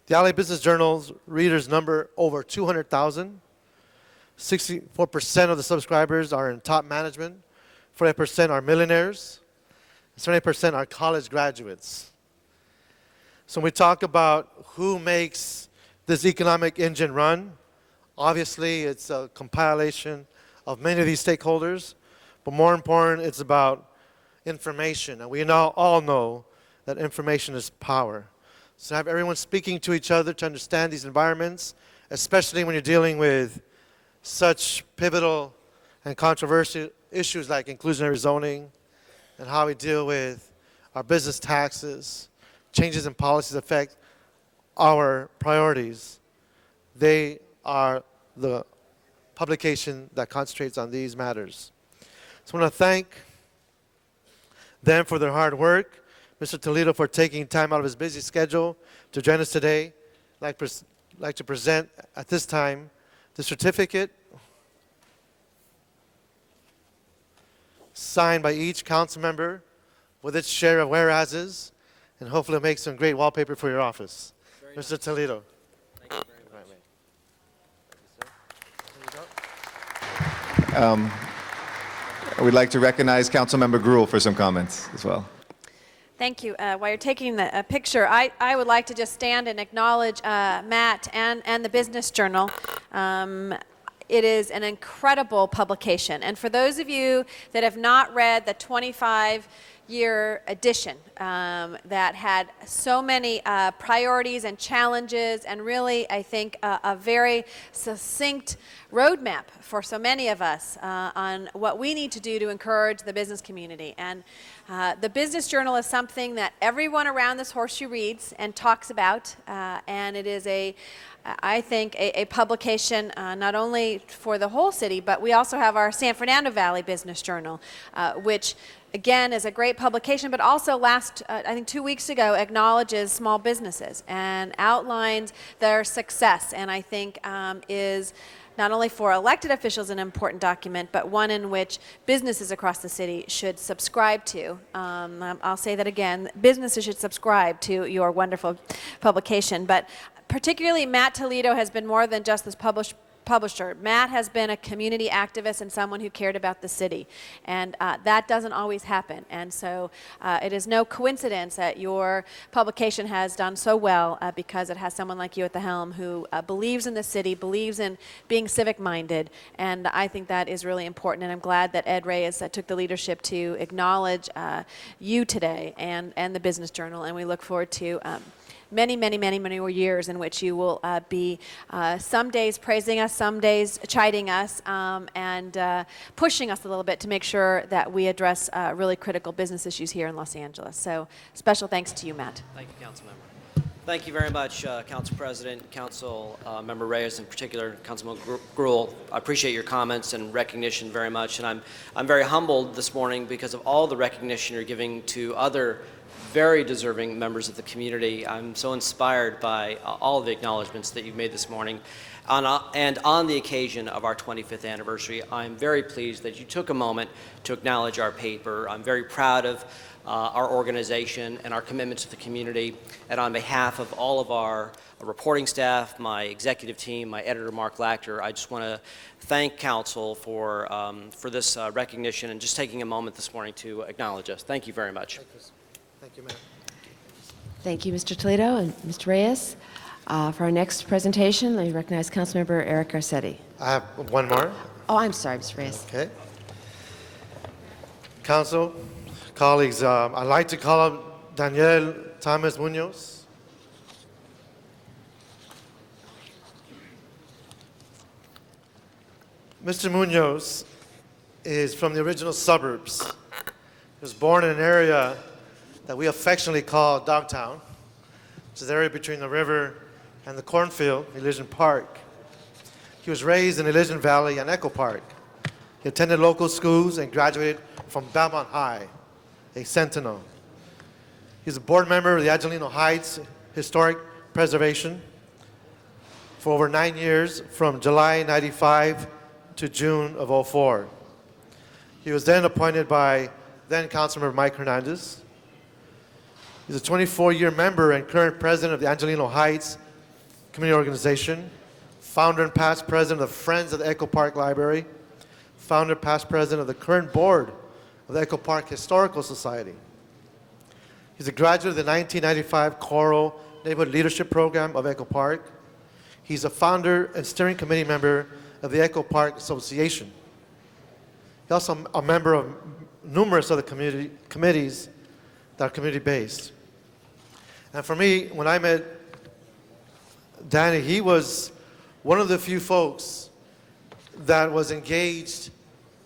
The LA Business Journal's readers number over 200,000. 64% of the subscribers are in top management. 40% are millionaires. 70% are college graduates. So when we talk about who makes this economic engine run, obviously it's a compilation of many of these stakeholders, but more important, it's about information. And we now all know that information is power. So have everyone speaking to each other to understand these environments, especially when you're dealing with such pivotal and controversial issues like inclusionary zoning and how we deal with our business taxes, changes in policies affect our priorities. They are the publication that concentrates on these matters. So I want to thank them for their hard work, Mr. Toledo for taking time out of his busy schedule to join us today. I'd like to present at this time the certificate signed by each council member with its share of whereases, and hopefully make some great wallpaper for your office. Mr. Toledo. Thank you very much. We'd like to recognize Councilmember Gruhl for some comments as well. Thank you. While you're taking the picture, I would like to just stand and acknowledge Matt and the Business Journal. It is an incredible publication. And for those of you that have not read the 25-year edition that had so many priorities and challenges and really, I think, a very succinct roadmap for so many of us on what we need to do to encourage the business community. And the Business Journal is something that everyone around this horseshoe reads and talks about, and it is I think a publication not only for the whole city, but we also have our San Fernando Valley Business Journal, which again is a great publication, but also I think 2 weeks ago, acknowledges small businesses and outlines their success, and I think is not only for elected officials an important document, but one in which businesses across the city should subscribe to. I'll say that again, businesses should subscribe to your wonderful publication. But particularly Matt Toledo has been more than just this publisher. Matt has been a community activist and someone who cared about the city. And that doesn't always happen. And so it is no coincidence that your publication has done so well because it has someone like you at the helm who believes in the city, believes in being civic-minded. And I think that is really important. And I'm glad that Ed Reyes took the leadership to acknowledge you today and the Business Journal. And we look forward to many, many, many, many more years in which you will be some days praising us, some days chiding us, and pushing us a little bit to make sure that we address really critical business issues here in Los Angeles. So special thanks to you, Matt. Thank you, Councilmember. Thank you very much, Council President, Council Member Reyes, in particular, Councilman Gruhl. I appreciate your comments and recognition very much, and I'm very humbled this morning because of all the recognition you're giving to other very deserving members of the community. I'm so inspired by all of the acknowledgments that you've made this morning. And on the occasion of our 25th anniversary, I'm very pleased that you took a moment to acknowledge our paper. I'm very proud of our organization and our commitment to the community. And on behalf of all of our reporting staff, my executive team, my editor, Mark Lachter, I just want to thank Council for this recognition and just taking a moment this morning to acknowledge us. Thank you very much. Thank you, ma'am. Thank you, Mr. Toledo and Mr. Reyes. For our next presentation, let me recognize Councilmember Eric Garcetti. I have one more. Oh, I'm sorry, Mr. Reyes. Okay. Council, colleagues, I'd like to call up Daniel Thomas Munoz. Mr. Munoz is from the original suburbs. He was born in an area that we affectionately call Dogtown, which is the area between the river and the cornfield, Elysian Park. He was raised in Elysian Valley and Echo Park. He attended local schools and graduated from Belmont High, a Sentinel. He's a board member of the Angelino Heights Historic Preservation for over 9 years, from July 95 to June of 04. He was then appointed by then Councilmember Mike Hernandez. He's a 24-year member and current president of the Angelino Heights Community Organization, founder and past president of Friends of the Echo Park Library, founder, past president of the current board of the Echo Park Historical Society. He's a graduate of the 1995 Coral Neighborhood Leadership Program of Echo Park. He's a founder and steering committee member of the Echo Park Association. He's also a member of numerous other committees that are community-based. And for me, when I met Danny, he was one of the few folks that was engaged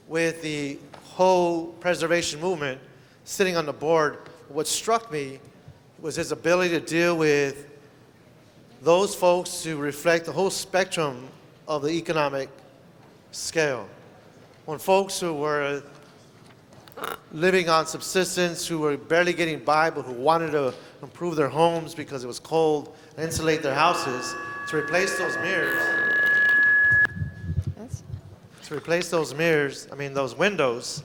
with the whole preservation movement, sitting on the board. What struck me was his ability to deal with those folks who reflect the whole spectrum of the economic scale. When folks who were living on subsistence, who were barely getting by, but who wanted to improve their homes because it was cold, and insulate their houses, to replace those mirrors, those windows,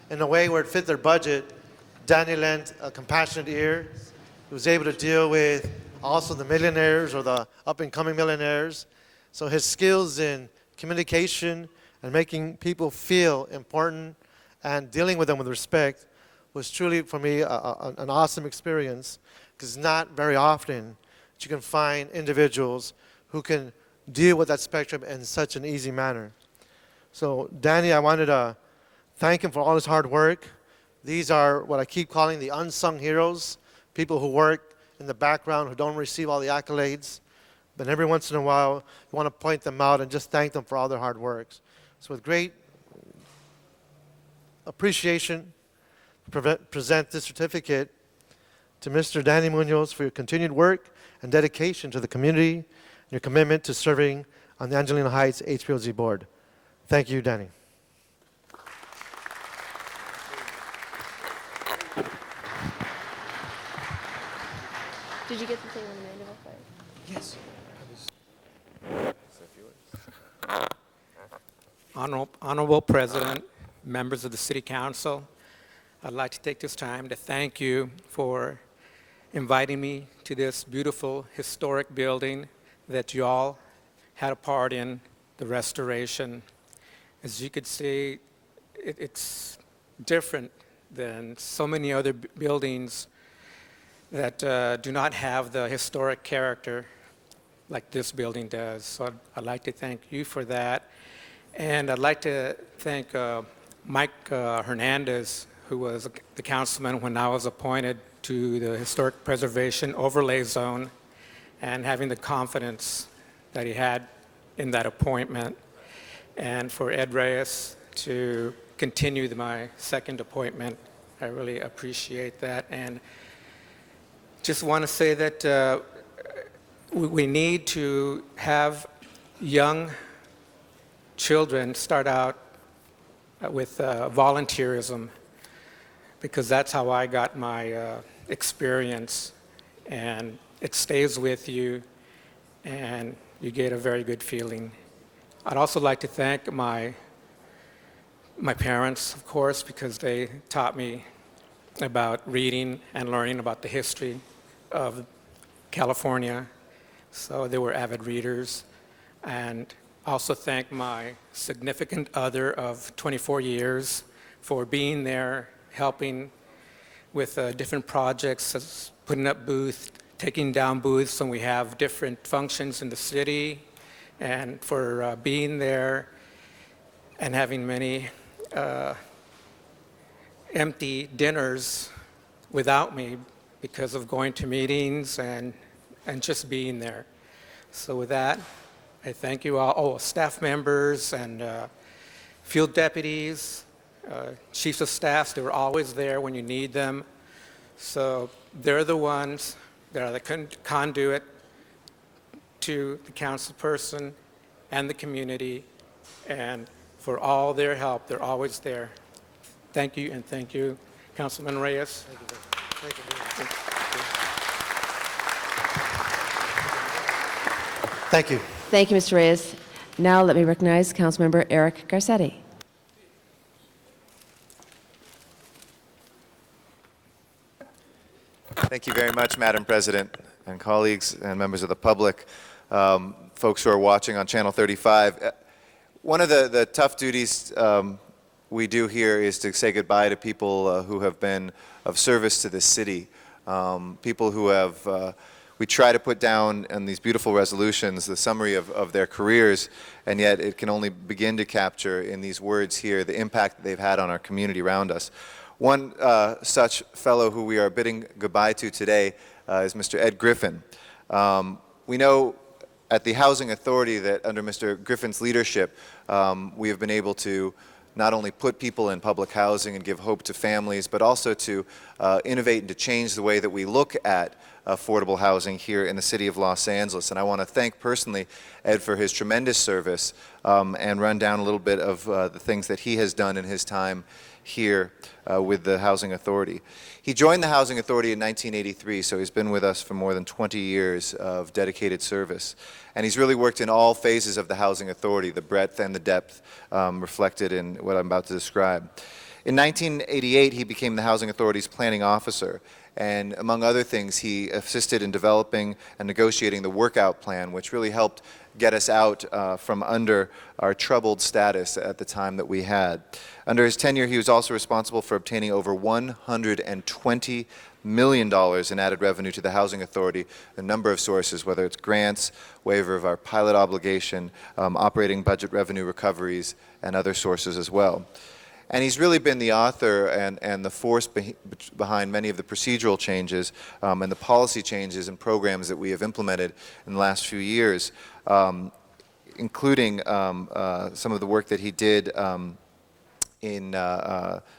in a way where it fit their budget, Danny lent a compassionate ear. He was able to deal with also the millionaires or the up-and-coming millionaires. So his skills in communication and making people feel important and dealing with them with respect was truly, for me, an awesome experience, because not very often that you can find individuals who can deal with that spectrum in such an easy manner. So Danny, I wanted to thank him for all his hard work. These are what I keep calling the unsung heroes, people who work in the background, who don't receive all the accolades. But every once in a while, you want to point them out and just thank them for all their hard work. So with great appreciation, present this certificate to Mr. Danny Munoz for your continued work and dedication to the community and your commitment to serving on the Angelino Heights HPOZ board. Thank you, Danny. Did you get to say when Amanda will fight? Yes. Honorable President, members of the City Council, I'd like to take this time to thank you for inviting me to this beautiful historic building that you all had a part in the restoration. As you could see, it's different than so many other buildings that do not have the historic character like this building does. So I'd like to thank you for that. And I'd like to thank Mike Hernandez, who was the councilman when I was appointed to the Historic Preservation Overlay Zone, and having the confidence that he had in that appointment. And for Ed Reyes to continue my second appointment. I really appreciate that. And just want to say that we need to have young children start out with volunteerism, because that's how I got my experience, and it stays with you and you get a very good feeling. I'd also like to thank my parents, of course, because they taught me about reading and learning about the history of California. So they were avid readers. And also thank my significant other of 24 years for being there, helping with different projects, putting up booths, taking down booths when we have different functions in the city, and for being there and having many empty dinners without me because of going to meetings and just being there. So with that, I thank you all, staff members and field deputies, chiefs of staff. They were always there when you need them. So they're the ones that are the conduit to the council person and the community, and for all their help, they're always there. Thank you, and thank you, Councilman Reyes. Thank you. Thank you. Thank you, Mr. Reyes. Now let me recognize Councilmember Eric Garcetti. Thank you very much, Madam President, and colleagues and members of the public, folks who are watching on Channel 35. One of the tough duties we do here is to say goodbye to people who have been of service to this city, people who have, we try to put down in these beautiful resolutions the summary of their careers, and yet it can only begin to capture in these words here the impact that they've had on our community around us. One such fellow who we are bidding goodbye to today is Mr. Ed Griffin. We know at the Housing Authority that under Mr. Griffin's leadership, we have been able to not only put people in public housing and give hope to families, but also to innovate and to change the way that we look at affordable housing here in the city of Los Angeles. And I want to thank personally Ed for his tremendous service and run down a little bit of the things that he has done in his time here with the Housing Authority. He joined the Housing Authority in 1983, so he's been with us for more than 20 years of dedicated service. And he's really worked in all phases of the Housing Authority, the breadth and the depth reflected in what I'm about to describe. In 1988, he became the Housing Authority's planning officer. And among other things, he assisted in developing and negotiating the workout plan, which really helped get us out from under our troubled status at the time that we had. Under his tenure, he was also responsible for obtaining over $120 million in added revenue to the Housing Authority, a number of sources, whether it's grants, waiver of our pilot obligation, operating budget revenue recoveries, and other sources as well. And he's really been the author and the force behind many of the procedural changes and the policy changes and programs that we have implemented in the last few years, including some of the work that he did in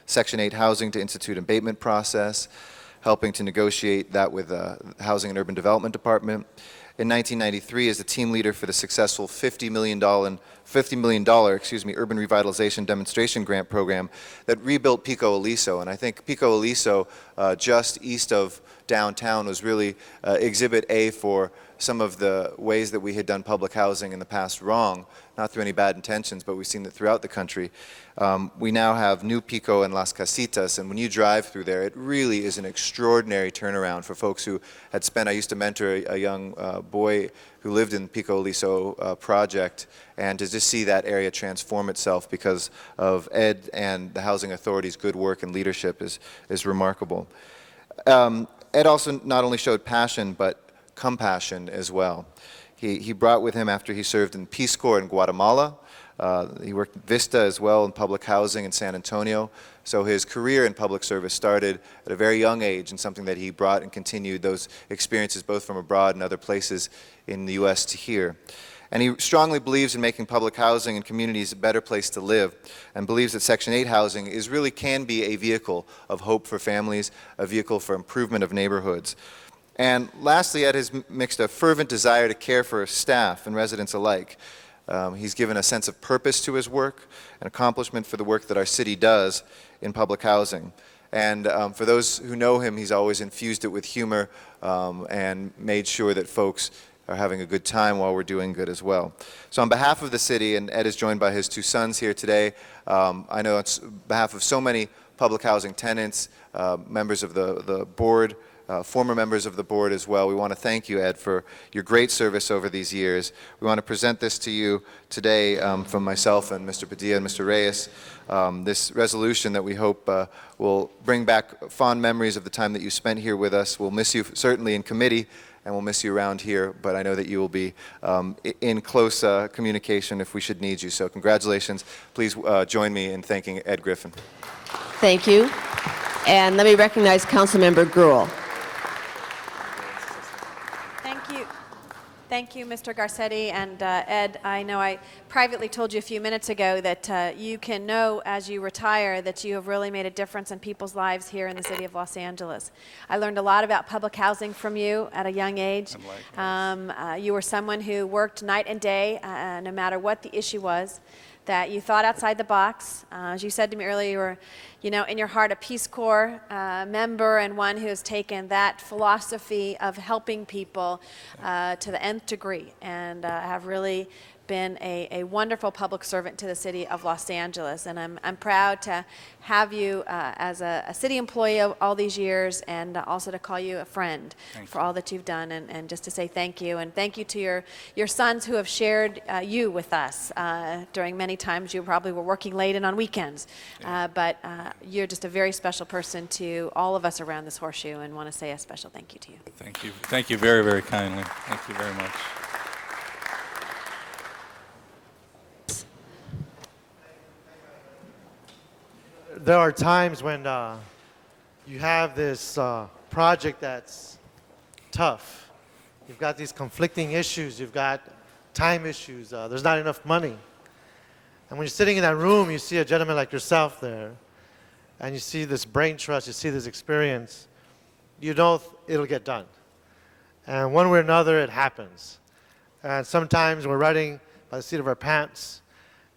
Section 8 housing to institute an abatement process, helping to negotiate that with the Housing and Urban Development Department. In 1993, as the team leader for the successful $50 million urban revitalization demonstration grant program that rebuilt Pico Aliso. And I think Pico Aliso, just east of downtown, was really exhibit A for some of the ways that we had done public housing in the past wrong, not through any bad intentions, but we've seen that throughout the country. We now have New Pico and Las Casitas, and when you drive through there, it really is an extraordinary turnaround for folks who had spent, I used to mentor a young boy who lived in Pico Aliso project, and to just see that area transform itself because of Ed and the Housing Authority's good work and leadership is remarkable. Ed also not only showed passion, but compassion as well. He brought with him, after he served in Peace Corps in Guatemala, he worked at Vista as well in public housing in San Antonio. So his career in public service started at a very young age, and something that he brought and continued those experiences both from abroad and other places in the U.S. to here. And he strongly believes in making public housing and communities a better place to live, and believes that Section 8 housing really can be a vehicle of hope for families, a vehicle for improvement of neighborhoods. And lastly, Ed has mixed a fervent desire to care for staff and residents alike. He's given a sense of purpose to his work, an accomplishment for the work that our city does in public housing. And for those who know him, he's always infused it with humor and made sure that folks are having a good time while we're doing good as well. So on behalf of the city, and Ed is joined by his two sons here today, I know on behalf of so many public housing tenants, members of the board, former members of the board as well. We want to thank you, Ed, for your great service over these years. We want to present this to you today from myself and Mr. Padilla and Mr. Reyes, this resolution that we hope will bring back fond memories of the time that you spent here with us. We'll miss you certainly in committee, and we'll miss you around here, but I know that you will be in close communication if we should need you. So congratulations. Please join me in thanking Ed Griffin. Thank you. And let me recognize Councilmember Gruhl. Thank you, Mr. Garcetti. And Ed, I know I privately told you a few minutes ago that you can know as you retire that you have really made a difference in people's lives here in the city of Los Angeles. I learned a lot about public housing from you at a young age. You were someone who worked night and day, no matter what the issue was, that you thought outside the box. As you said to me earlier, you were, in your heart, a Peace Corps member and one who has taken that philosophy of helping people to the nth degree, and have really been a wonderful public servant to the city of Los Angeles. And I'm proud to have you as a city employee of all these years, and also to call you a friend for all that you've done, and just to say thank you. And thank you to your sons who have shared you with us during many times you probably were working late and on weekends. But you're just a very special person to all of us around this horseshoe, and want to say a special thank you to you. Thank you. Thank you very, very kindly. Thank you very much. There are times when you have this project that's tough. You've got these conflicting issues. You've got time issues. There's not enough money. And when you're sitting in that room, you see a gentleman like yourself there, and you see this brain trust, you see this experience, you know it'll get done. And one way or another, it happens. And sometimes we're riding by the seat of our pants,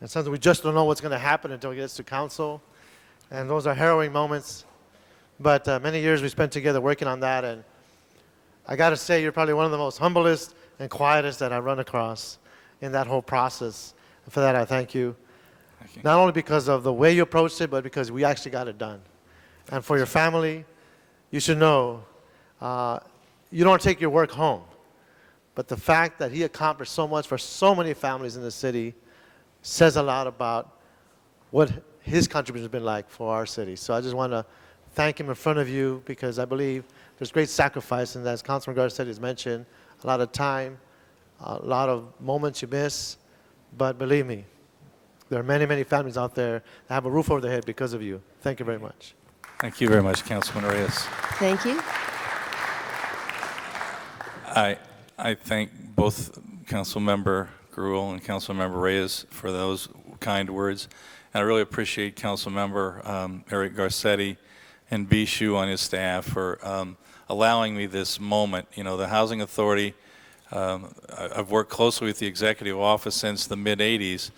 and sometimes we just don't know what's going to happen until it gets to council. And those are harrowing moments. But many years we spent together working on that, and I got to say, you're probably one of the most humblest and quietest that I've run across in that whole process. And for that, I thank you. Not only because of the way you approached it, but because we actually got it done. And for your family, you should know, you don't take your work home. But the fact that he accomplished so much for so many families in the city says a lot about what his contribution has been like for our city. So I just want to thank him in front of you, because I believe there's great sacrifice, and as Councilman Garcetti has mentioned, a lot of time, a lot of moments you miss, but believe me, there are many, many families out there that have a roof over their head because of you. Thank you very much. Thank you very much, Councilman Reyes. Thank you. I thank both Councilmember Gruel and Councilmember Reyes for those kind words. And I really appreciate Councilmember Eric Garcetti and Bishu on his staff for allowing me this moment. The Housing Authority, I've worked closely with the executive office since the mid-'80s,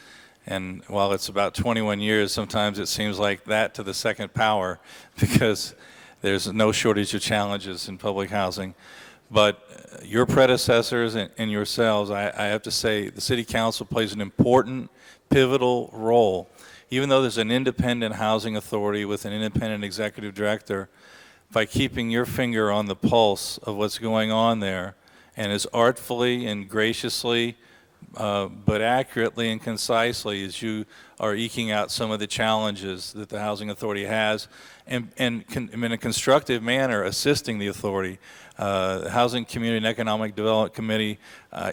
and while it's about 21 years, sometimes it seems like that to the second power, because there's no shortage of challenges in public housing. But your predecessors and yourselves, I have to say, the City Council plays an important, pivotal role. Even though there's an independent housing authority with an independent executive director, by keeping your finger on the pulse of what's going on there, and as artfully and graciously, but accurately and concisely as you are eking out some of the challenges that the housing authority has, and in a constructive manner assisting the authority. The Housing, Community, and Economic Development Committee,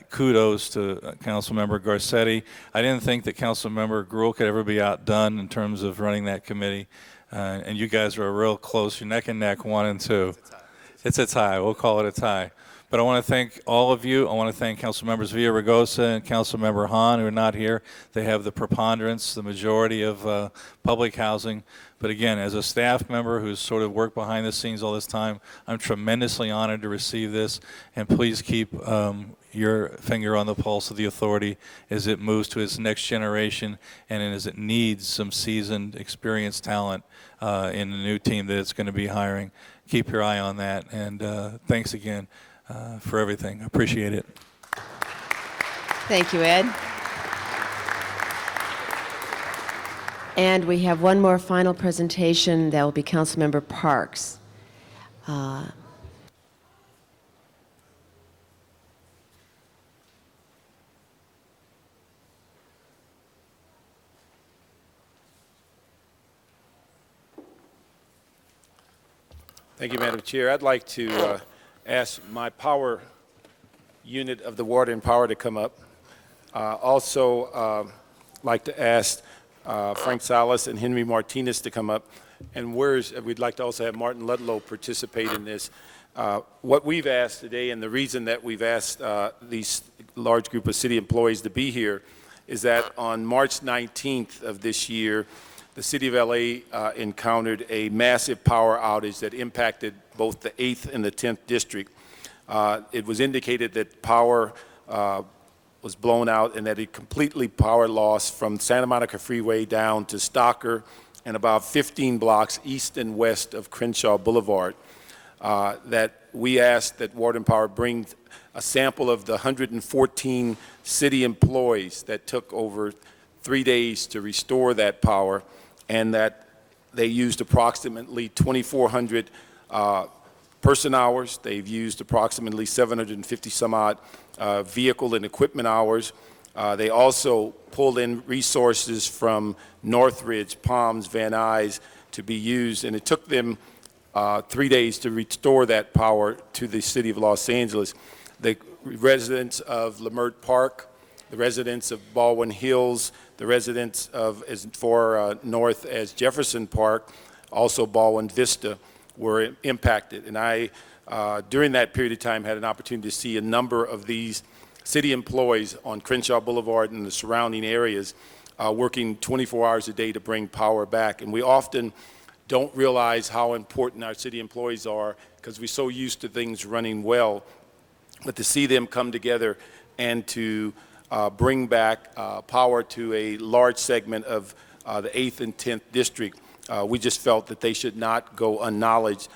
kudos to Councilmember Garcetti. I didn't think that Councilmember Gruel could ever be outdone in terms of running that committee. And you guys are real close. You're neck and neck, 1 and 2. It's a tie. We'll call it a tie. But I want to thank all of you. I want to thank Councilmembers Villaraigosa and Councilmember Hahn, who are not here. They have the preponderance, the majority of public housing. But again, as a staff member who's sort of worked behind the scenes all this time, I'm tremendously honored to receive this. And please keep your finger on the pulse of the authority as it moves to its next generation, and as it needs some seasoned, experienced talent in the new team that it's going to be hiring. Keep your eye on that. And thanks again for everything. I appreciate it. Thank you, Ed. And we have one more final presentation. That will be Councilmember Parks. Thank you, Madam Chair. I'd like to ask my power unit of the Water and Power to come up. Also, like to ask Frank Salas and Henry Martinez to come up. And we'd like to also have Martin Ludlow participate in this. What we've asked today, and the reason that we've asked these large group of city employees to be here, is that on March 19th of this year, the City of LA encountered a massive power outage that impacted both the 8th and the 10th district. It was indicated that power was was blown out, and that it completely power lost from Santa Monica Freeway down to Stocker and about 15 blocks east and west of Crenshaw Boulevard. That we asked that Water and Power bring a sample of the 114 city employees that took over 3 days to restore that power, and that they used approximately 2,400 person hours. They've used approximately 750 some odd vehicle and equipment hours. They also pulled in resources from Northridge, Palms, Van Nuys to be used, and it took them 3 days to restore that power to the city of Los Angeles. The residents of Leimert Park, the residents of Baldwin Hills, the residents of as far north as Jefferson Park, also Baldwin Vista, were impacted. And I, during that period of time, had an opportunity to see a number of these city employees on Crenshaw Boulevard and the surrounding areas working 24 hours a day to bring power back. And we often don't realize how important our city employees are because we're so used to things running well. But to see them come together and to bring back power to a large segment of the 8th and 10th District, we just felt that they should not go unacknowledged.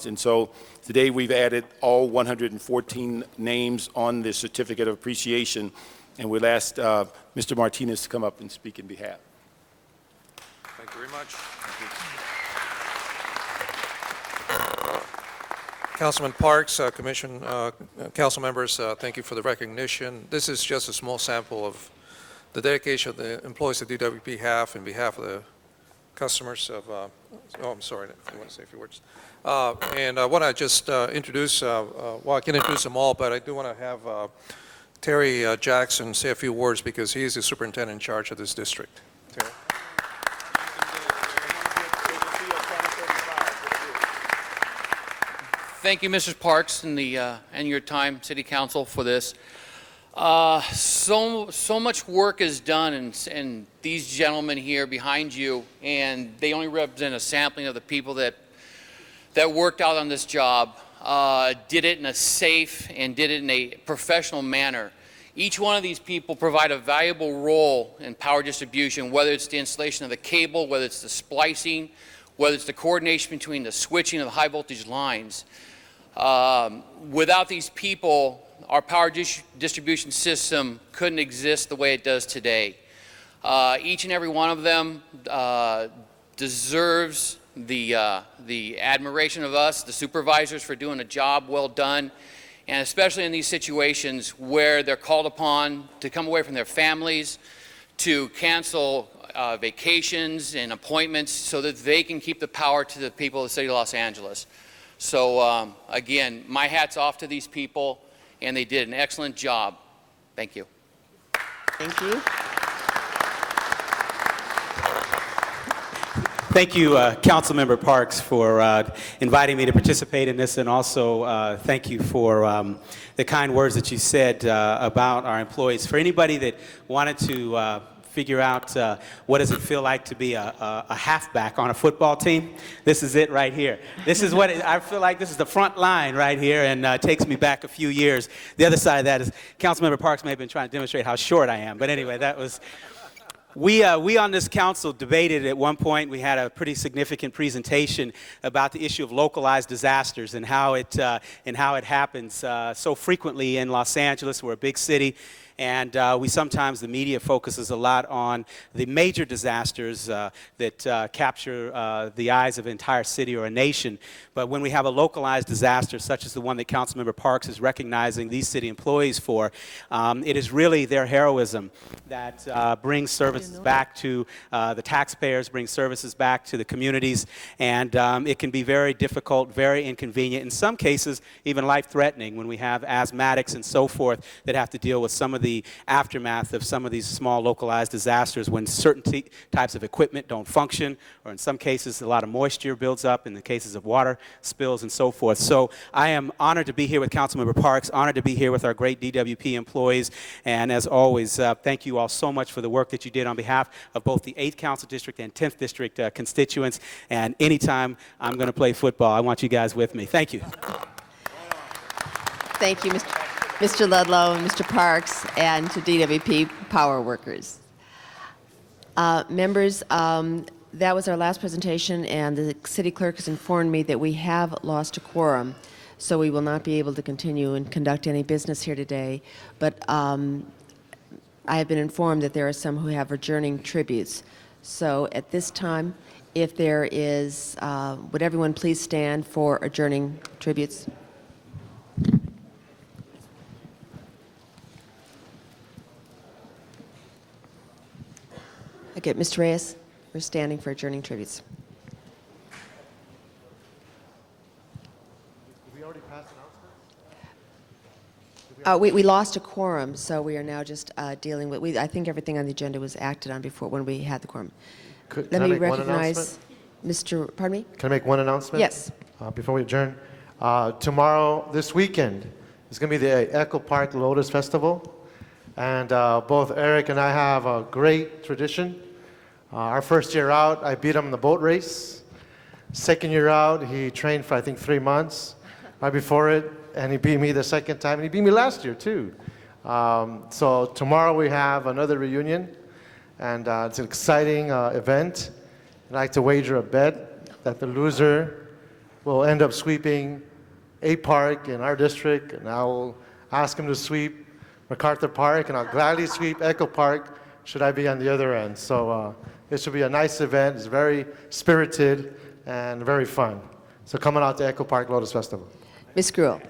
And so today we've added all 114 names on the Certificate of Appreciation, and we'll ask Mr. Martinez to come up and speak in behalf. Thank you very much. Councilman Parks, council members, thank you for the recognition. This is just a small sample of the dedication of the employees at DWP have in behalf of the customers of, I'm sorry, I want to say a few words. And I want to just introduce, well, I can introduce them all, but I do want to have Terry Jackson say a few words because he is the superintendent in charge of this district. Terry. Thank you, Mr. Parks, and your time, City Council, for this. So much work is done, and these gentlemen here behind you, and they only represent a sampling of the people that worked out on this job, did it in a safe and did it in a professional manner. Each one of these people provide a valuable role in power distribution, whether it's the installation of the cable, whether it's the splicing, whether it's the coordination between the switching of the high voltage lines. Without these people, our power distribution system couldn't exist the way it does today. Each and every one of them deserves the admiration of us, the supervisors, for doing a job well done, and especially in these situations where they're called upon to come away from their families, to cancel vacations and appointments so that they can keep the power to the people of the city of Los Angeles. So again, my hat's off to these people, and they did an excellent job. Thank you. Thank you. Thank you, Councilmember Parks, for inviting me to participate in this, and also thank you for the kind words that you said about our employees. For anybody that wanted to figure out what does it feel like to be a halfback on a football team, this is it right here. This is what I feel like. This is the front line right here, and takes me back a few years. The other side of that is Councilmember Parks may have been trying to demonstrate how short I am, but anyway, that was. We on this council debated at one point. We had a pretty significant presentation about the issue of localized disasters and how it happens so frequently in Los Angeles. We're a big city, and we sometimes, the media focuses a lot on the major disasters that capture the eyes of an entire city or a nation. But when we have a localized disaster, such as the one that Councilmember Parks is recognizing these city employees for, it is really their heroism that brings services back to the taxpayers, brings services back to the communities, and it can be very difficult, very inconvenient, in some cases even life-threatening when we have asthmatics and so forth that have to deal with some of the aftermath of some of these small localized disasters when certain types of equipment don't function, or in some cases a lot of moisture builds up in the cases of water spills and so forth. So I am honored to be here with Councilmember Parks, honored to be here with our great DWP employees, and as always, thank you all so much for the work that you did on behalf of both the 8th Council District and 10th District constituents, and anytime I'm going to play football, I want you guys with me. Thank you. Thank you, Mr. Mr. Ludlow, and Mr. Parks, and to DWP Power Workers. Members, that was our last presentation, and the city clerk has informed me that we have lost a quorum, so we will not be able to continue and conduct any business here today. But I have been informed that there are some who have adjourning tributes. So at this time, if there is, would everyone please stand for adjourning tributes? Okay, Mr. Reyes, we're standing for adjourning tributes. Did we already pass announcements? We lost a quorum, so we are now just dealing with, I think everything on the agenda was acted on before when we had the quorum. Let Can I me make one recognize Mr., pardon me? Can I make one announcement? Yes. Before we adjourn. Tomorrow, this weekend, is going to be the Echo Park Lotus Festival. And both Eric and I have a great tradition. Our first year out, I beat him in the boat race. Second year out, he trained for, I think, 3 months right before it. And he beat me the second time. And he beat me last year, too. So tomorrow we have another reunion. And it's an exciting event. I'd like to wager a bet that the loser will end up sweeping a park in our district. And I will ask him to sweep MacArthur Park. And I'll gladly sweep Echo Park should I be on the other end. So this will be a nice event. It's very spirited and very fun. So coming out to Echo Park Lotus Festival. Ms. Gruhl.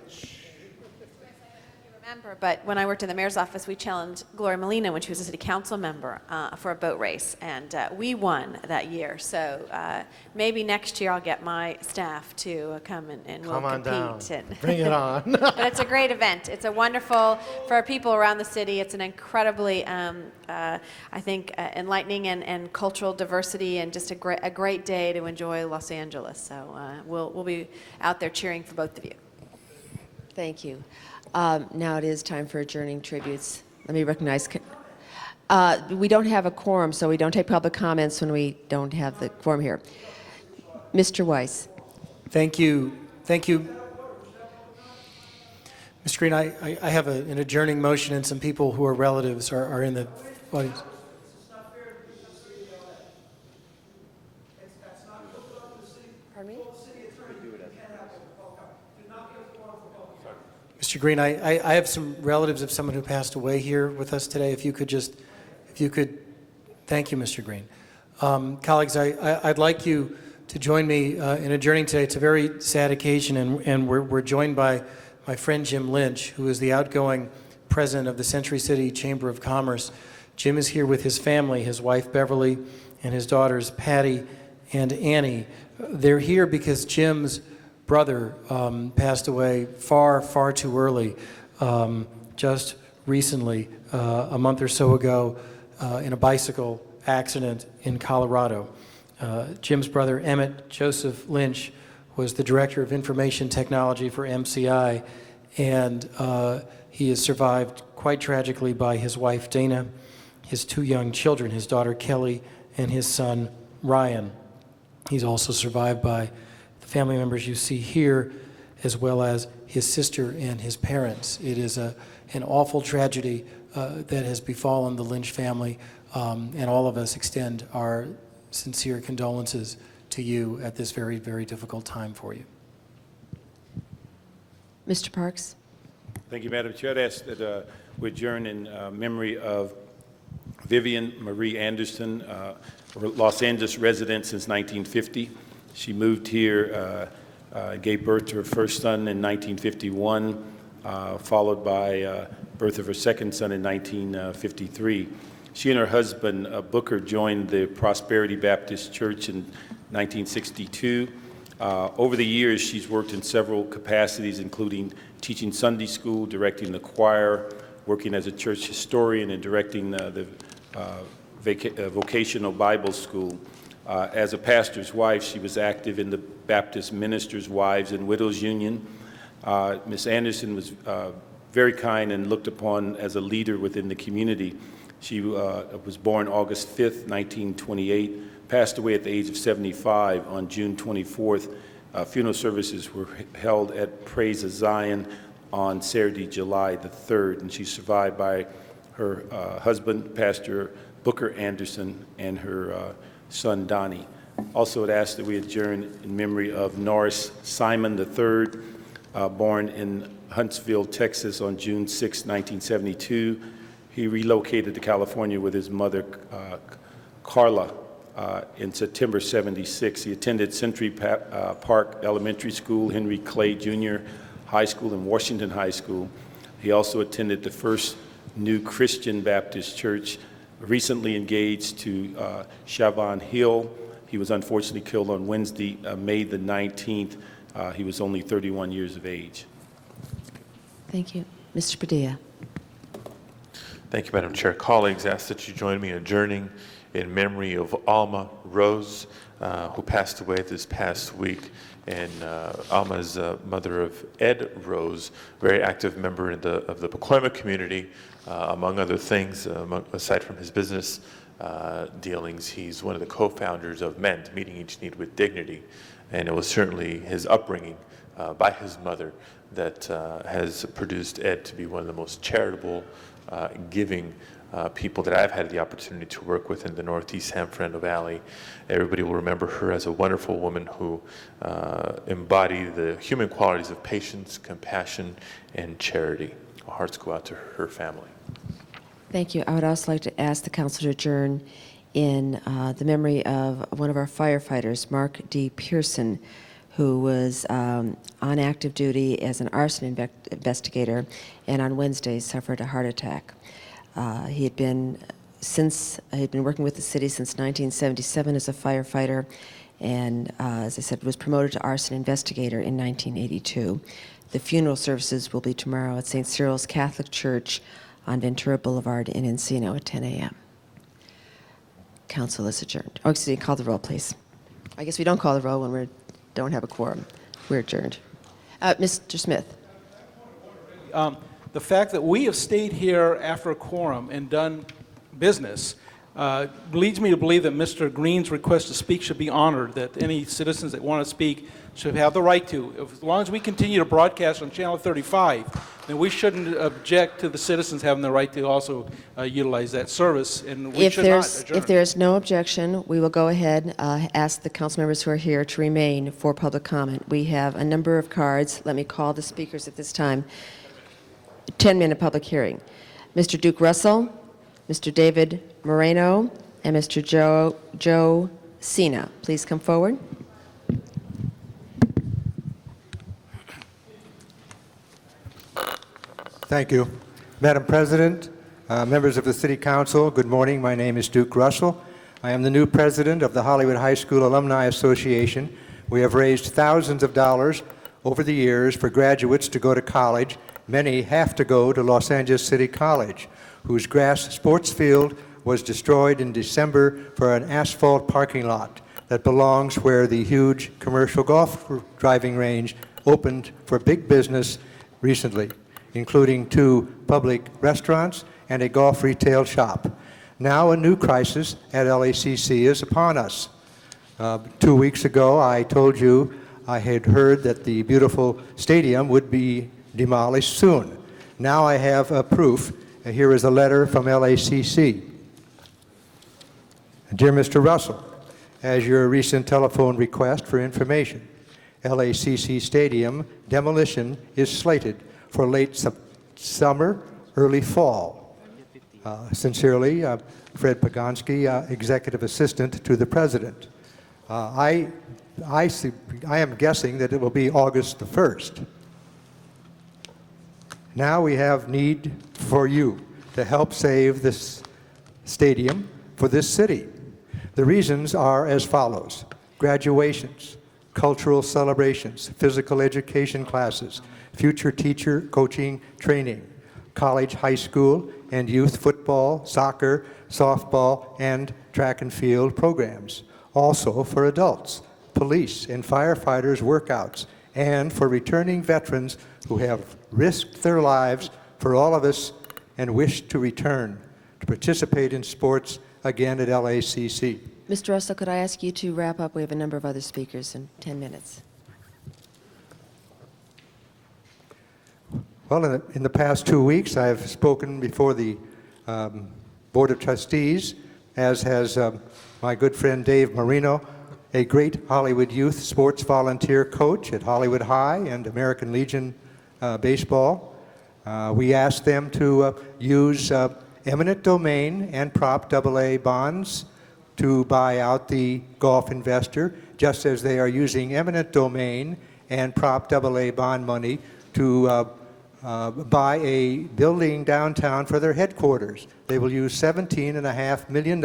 Remember, but when I worked in the mayor's office, we challenged Gloria Molina when she was a city council member for a boat race, and we won that year. So maybe next year I'll get my staff to come and we'll Come on compete. down. And Bring it on. But it's a great event. It's a wonderful, for our people around the city, it's an incredibly, I think, enlightening and cultural diversity, and just a great day to enjoy Los Angeles. So we'll be out there cheering for both of you. Thank you. Now it is time for adjourning tributes. Let me recognize, we don't have a quorum, so we don't take public comments when we don't have the quorum here. Mr. Weiss. Thank you. Thank you. Ms. Green, I have an adjourning motion, and some people who are relatives are in the audience. Pardon me? Mr. Green, I have some relatives of someone who passed away here with us today. If you could, thank you, Mr. Green. Colleagues, I'd like you to join me in adjourning today. It's a very sad occasion, and we're joined by my friend Jim Lynch, who is the outgoing president of the Century City Chamber of Commerce. Jim is here with his family, his wife Beverly, and his daughters Patty and Annie. They're here because Jim's brother passed away far too early, just recently, a month or so ago, in a bicycle accident in Colorado. Jim's brother, Emmett Joseph Lynch, was the director of information technology for MCI, and he is survived quite tragically by his wife, Dana, his 2 young children, his daughter, Kelly, and his son, Ryan. He's also survived by family members you see here, as well as his sister and his parents. It is an awful tragedy that has befallen the Lynch family, and all of us extend our sincere condolences to you at this very, very difficult time for you. Mr. Parks. Thank you, Madam Chair. I'd ask that we adjourn in memory of Vivian Marie Anderson, Los Angeles resident since 1950. She moved here, gave birth to her first son in 1951, followed by birth of her second son in 1953. She and her husband, Booker, joined the Prosperity Baptist Church in 1962. Over the years, she's worked in several capacities, including teaching Sunday school, directing the choir, working as a church historian, and directing the vocational Bible school. As a pastor's wife, she was active in the Baptist Ministers' Wives and Widows Union. Ms. Anderson was very kind and looked upon as a leader within the community. She was born August 5th, 1928, passed away at the age of 75 on June 24th. Funeral services were held at Praise of Zion on Saturday, July the 3rd, and she's survived by her husband, Pastor Booker Anderson, and her son, Donnie. Also, it asks that we adjourn in memory of Norris Simon III, born in Huntsville, Texas on June 6, 1972. He relocated to California with his mother, Carla, in September 76. He attended Century Park Elementary School, Henry Clay Jr. High School, and Washington High School. He also attended the First New Christian Baptist Church, recently engaged to Chavon Hill. He was unfortunately killed on Wednesday, May the 19th. He was only 31 years of age. Thank you. Mr. Padilla. Thank you, Madam Chair. Colleagues, ask that you join me in adjourning in memory of Alma Rose, who passed away this past week. And Alma is mother of Ed Rose, very active member of the Pacoima community. Among other things, aside from his business dealings, he's one of the co-founders of MEND, Meeting Each Need with Dignity. And it was certainly his upbringing by his mother that has produced Ed to be one of the most charitable, giving people that I've had the opportunity to work with in the Northeast San Fernando Valley. Everybody will remember her as a wonderful woman who embodied the human qualities of patience, compassion, and charity. Our hearts go out to her family. Thank you. I would also like to ask the council to adjourn in the memory of one of our firefighters, Mark D. Pearson, who was on active duty as an arson investigator, and on Wednesday suffered a heart attack. He had been working with the city since 1977 as a firefighter, and as I said, was promoted to arson investigator in 1982. The funeral services will be tomorrow at St. Cyril's Catholic Church on Ventura Boulevard in Encino at 10 a.m. Council is adjourned. Oh, excuse me, call the roll, please. I guess we don't call the roll when we don't have a quorum. We're adjourned. Mr. Smith. The fact that we have stayed here after a quorum and done business leads me to believe that Mr. Green's request to speak should be honored, that any citizens that want to speak should have the right to. As long as we continue to broadcast on Channel 35, then we shouldn't object to the citizens having the right to also utilize that service, and we should not adjourn. If there's no objection, we will go ahead, ask the council members who are here to remain for public comment. We have a number of cards. Let me call the speakers at this time. 10-minute public hearing. Mr. Duke Russell, Mr. David Moreno, and Mr. Joe Sina. Please come forward. Thank you. Madam President, members of the City Council, good morning. My name is Duke Russell. I am the new president of the Hollywood High School Alumni Association. We have raised thousands of dollars over the years for graduates to go to college. Many have to go to Los Angeles City College, whose grass sports field was destroyed in December for an asphalt parking lot that belongs where the huge commercial golf driving range opened for big business recently, including 2 public restaurants and a golf retail shop. Now a new crisis at LACC is upon us. 2 weeks ago, I told you I had heard that the beautiful stadium would be demolished soon. Now I have proof. Here is a letter from LACC. Dear Mr. Russell, as your recent telephone request for information, LACC Stadium demolition is slated for late summer, early fall. Sincerely, Fred Pagonski, Executive Assistant to the President. I am guessing that it will be August the 1st. Now we have need for you to help save this stadium for this city. The reasons are as follows: graduations, cultural celebrations, physical education classes, future teacher coaching training, college, high school, and youth football, soccer, softball, and track and field programs. Also for adults, police and firefighters workouts, and for returning veterans who have risked their lives for all of us and wish to return to participate in sports again at LACC. Mr. Russell, could I ask you to wrap up? We have a number of other speakers in 10 minutes. Well, in the past 2 weeks, I've spoken before the Board of Trustees, as has my good friend Dave Marino, a great Hollywood youth sports volunteer coach at Hollywood High and American Legion Baseball. We asked them to use eminent domain and Prop AA bonds to buy out the golf investor, just as they are using eminent domain and Prop AA bond money to buy a building downtown for their headquarters. They will use $17.5 million,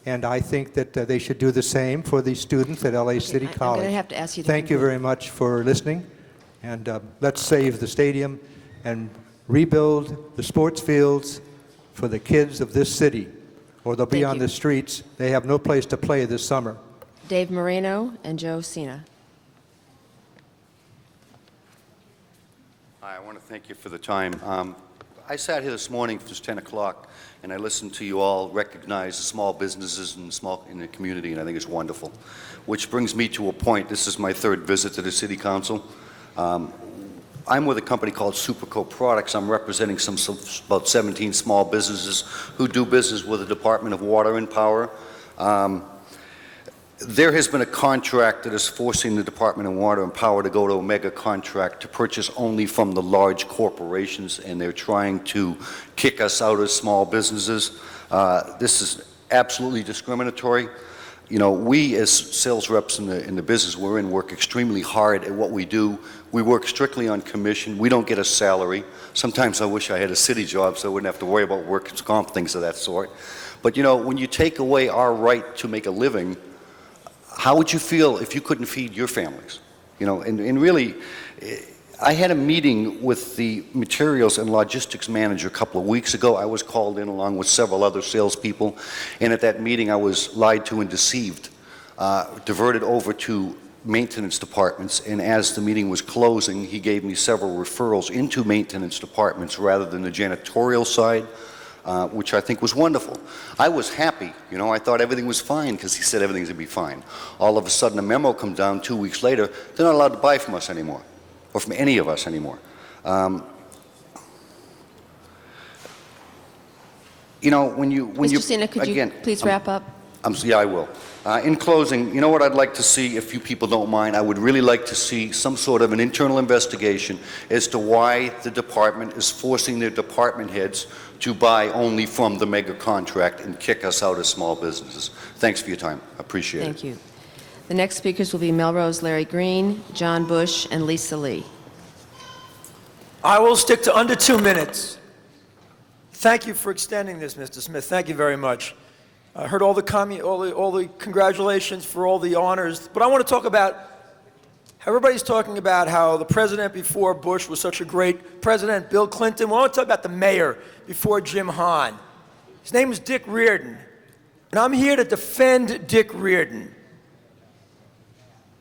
and I think that they should do the same for the students at LA City College. I'm going to have to ask you to Thank you conclude. very much for listening, and let's save the stadium and rebuild the sports fields for the kids of this city, or they'll be Thank on you. the streets. They have no place to play this summer. Dave Moreno and Joe Cena. Hi, I want to thank you for the time. I sat here this morning, it was 10 o'clock, and I listened to you all recognize the small businesses in the community, and I think it's wonderful. Which brings me to a point. This is my third visit to the City Council. I'm with a company called Superco Products. I'm representing about 17 small businesses who do business with the Department of Water and Power. There has been a contract that is forcing the Department of Water and Power to go to a mega contract to purchase only from the large corporations, and they're trying to kick us out as small businesses. This is absolutely discriminatory. You know, we as sales reps in the business we're in work extremely hard at what we do. We work strictly on commission. We don't get a salary. Sometimes I wish I had a city job so I wouldn't have to worry about workers' comp, things of that sort. But you know, when you take away our right to make a living, how would you feel if you couldn't feed your families? You know, and really, I had a meeting with the materials and logistics manager a couple of weeks ago. I was called in along with several other salespeople, and at that meeting I was lied to and deceived, diverted over to maintenance departments, and as the meeting was closing, he gave me several referrals into maintenance departments rather than the janitorial side. Which I think was wonderful. I was happy, you know, I thought everything was fine because he said everything's going to be fine. All of a sudden a memo comes down 2 weeks later, they're not allowed to buy from us anymore, or from any of us anymore. You know, when you... Mr. Cena, could you please wrap up? Yeah, I will. In closing, you know what I'd like to see, if you people don't mind? I would really like to see some sort of an internal investigation as to why the department is forcing their department heads to buy only from the mega contract and kick us out as small businesses. Thanks for your time. I appreciate it. Thank you. The next speakers will be Melrose Larry Green, John Bush, and Lisa Lee. I will stick to under 2 minutes. Thank you for extending this, Mr. Smith. Thank you very much. I heard all the congratulations for all the honors, but I want to talk about, everybody's talking about how the president before Bush was such a great president, Bill Clinton. Well, I want to talk about the mayor before Jim Hahn. His name was Dick Riordan, and I'm here to defend Dick Riordan.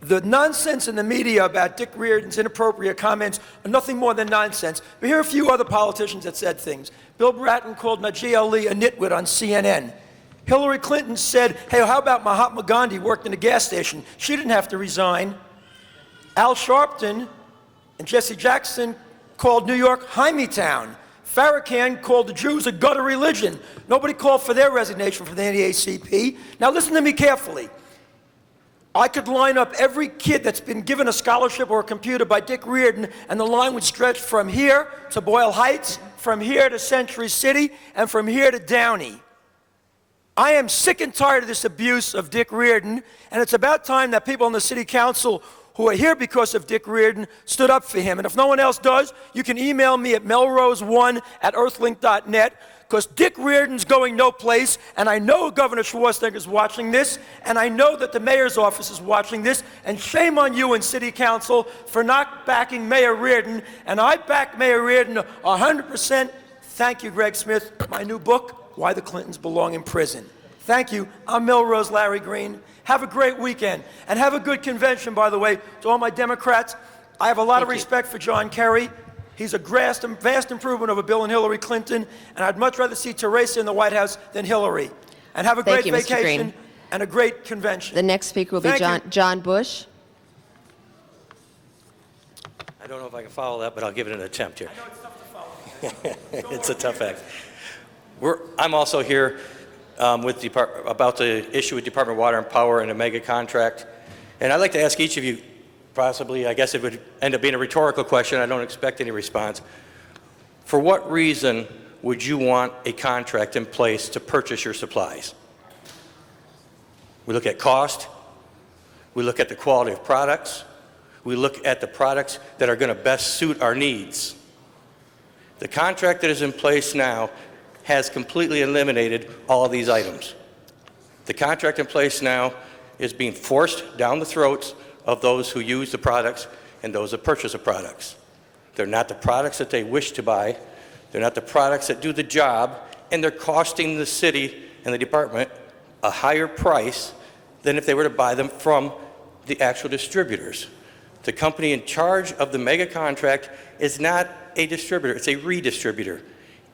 The nonsense in the media about Dick Riordan's inappropriate comments are nothing more than nonsense. But here are a few other politicians that said things. Bill Bratton called Najee Ali a nitwit on CNN. Hillary Clinton said, hey, how about Mahatma Gandhi worked in a gas station? She didn't have to resign. Al Sharpton and Jesse Jackson called New York Hymietown. Farrakhan called the Jews a gutter religion. Nobody called for their resignation from the NAACP. Now listen to me carefully. I could line up every kid that's been given a scholarship or a computer by Dick Riordan, and the line would stretch from here to Boyle Heights, from here to Century City, and from here to Downey. I am sick and tired of this abuse of Dick Riordan, and it's about time that people on the city council who are here because of Dick Riordan stood up for him. And if no one else does, you can email me at melrose1@earthlink.net, because Dick Riordan's going no place, and I know Governor Schwarzenegger is watching this, and I know that the mayor's office is watching this, and shame on you in city council for not backing Mayor Riordan, and I back Mayor Riordan 100%. Thank you, Greg Smith. My new book, Why the Clintons Belong in Prison. Thank you. I'm Melrose Larry Green. Have a great weekend, and have a good convention, by the way, to all my Democrats. I have a lot of respect for John Kerry. He's a vast improvement over Bill and Hillary Clinton, and I'd much rather see Teresa in the White House than Hillary. And have a great vacation and a great convention. The next speaker will be John Bush. I don't know if I can follow that, but I'll give it an attempt here. I know it's tough to follow. It's a tough act. I'm also here about the issue with Department of Water and Power and a mega contract. And I'd like to ask each of you, possibly, I guess it would end up being a rhetorical question. I don't expect any response. For what reason would you want a contract in place to purchase your supplies? We look at cost. We look at the quality of products. We look at the products that are going to best suit our needs. The contract that is in place now has completely eliminated all of these items. The contract in place now is being forced down the throats of those who use the products and those that purchase the products. They're not the products that they wish to buy. They're not the products that do the job, and they're costing the city and the department a higher price than if they were to buy them from the actual distributors. The company in charge of the mega contract is not a distributor, it's a redistributor.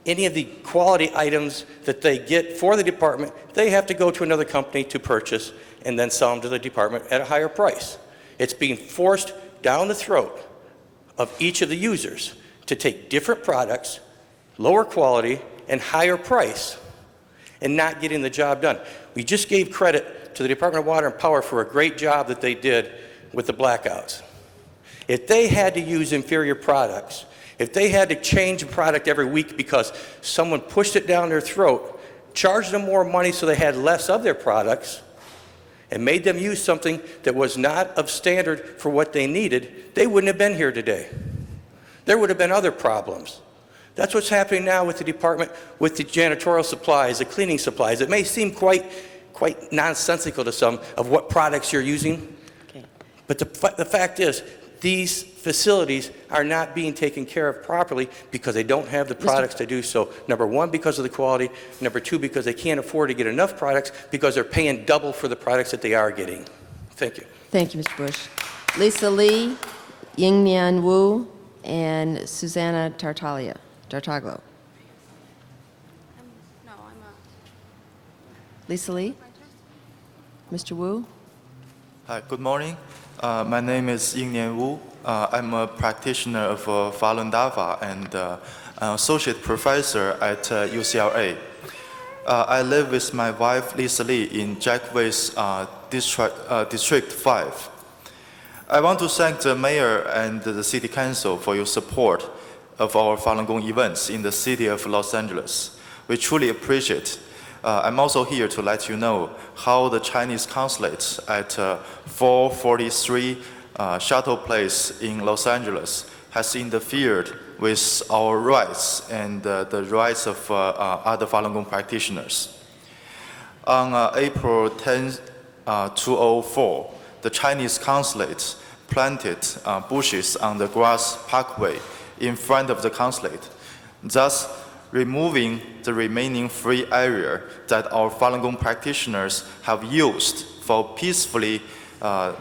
Any of the quality items that they get for the department, they have to go to another company to purchase and then sell them to the department at a higher price. It's being forced down the throat of each of the users to take different products, lower quality, and higher price, and not getting the job done. We just gave credit to the Department of Water and Power for a great job that they did with the blackouts. If they had to use inferior products, if they had to change a product every week because someone pushed it down their throat, charged them more money so they had less of their products, and made them use something that was not of standard for what they needed, they wouldn't have been here today. There would have been other problems. That's what's happening now with the department, with the janitorial supplies, the cleaning supplies. It may seem quite nonsensical to some of what products you're using, but the fact is, these facilities are not being taken care of properly because they don't have the products to do so. Number one, because of the quality. Number two, because they can't afford to get enough products because they're paying double for the products that they are getting. Thank you. Thank you, Mr. Bush. Lisa Lee, Yingmian Wu, and Susanna Tartaglo. Lisa Lee? Mr. Wu? Hi, good morning. My name is Yingnian Wu. I'm a practitioner of Falun Dafa and an associate professor at UCLA. I live with my wife, Lisa Lee, in Jack Way's District 5. I want to thank the mayor and the city council for your support of our Falun Gong events in the city of Los Angeles. We truly appreciate. I'm also here to let you know how the Chinese consulate at 443 Shuttle Place in Los Angeles has interfered with our rights and the rights of other Falun Gong practitioners. On April 10, 2004, the Chinese consulate planted bushes on the grass parkway in front of the consulate, thus removing the remaining free area that our Falun Gong practitioners have used for peacefully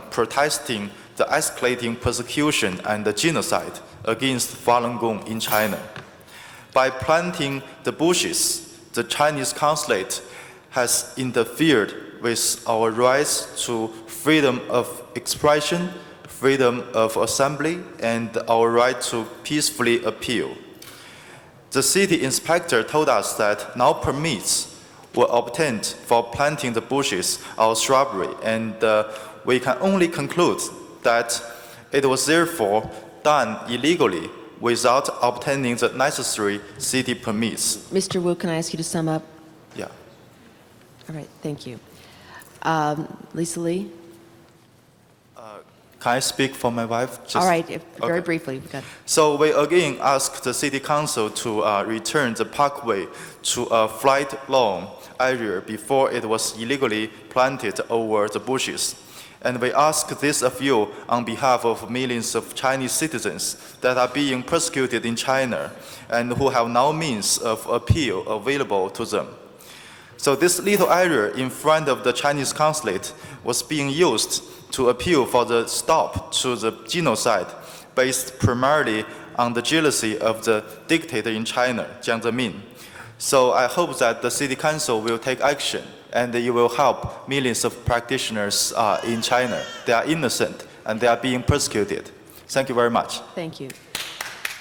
protesting the escalating persecution and the genocide against Falun Gong in China. By planting the bushes, the Chinese consulate has interfered with our rights to freedom of expression, freedom of assembly, and our right to peacefully appeal. The city inspector told us that no permits were obtained for planting the bushes or shrubbery, and we can only conclude that it was therefore done illegally without obtaining the necessary city permits. Mr. Wu, can I ask you to sum up? Yeah. All right, thank you. Lisa Lee? Can I speak for my wife? All right, very briefly. So we again asked the city council to return the parkway to a flight lawn area before it was illegally planted over the bushes. And we ask this of you on behalf of millions of Chinese citizens that are being persecuted in China and who have no means of appeal available to them. So this little area in front of the Chinese consulate was being used to appeal for the stop to the genocide based primarily on the jealousy of the dictator in China, Jiang Zemin. So I hope that the city council will take action and you will help millions of practitioners in China. They are innocent and they are being persecuted. Thank you very much. Thank you.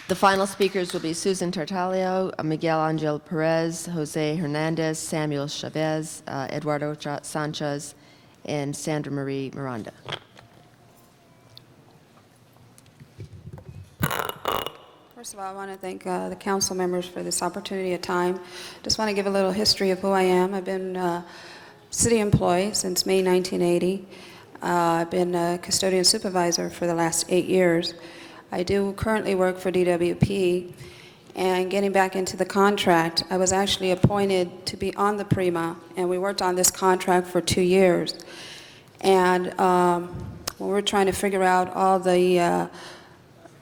The final speakers will be Susan Tartaglio, Miguel Angel Perez, Jose Hernandez, Samuel Chavez, Eduardo Sanchez, and Sandra Marie Miranda. First of all, I want to thank the council members for this opportunity of time. Just want to give a little history of who I am. I've been a city employee since May 1980. I've been a custodian supervisor for the last 8 years. I do currently work for DWP, and getting back into the contract, I was actually appointed to be on the PRIMA, and we worked on this contract for 2 years. And when we're trying to figure out all the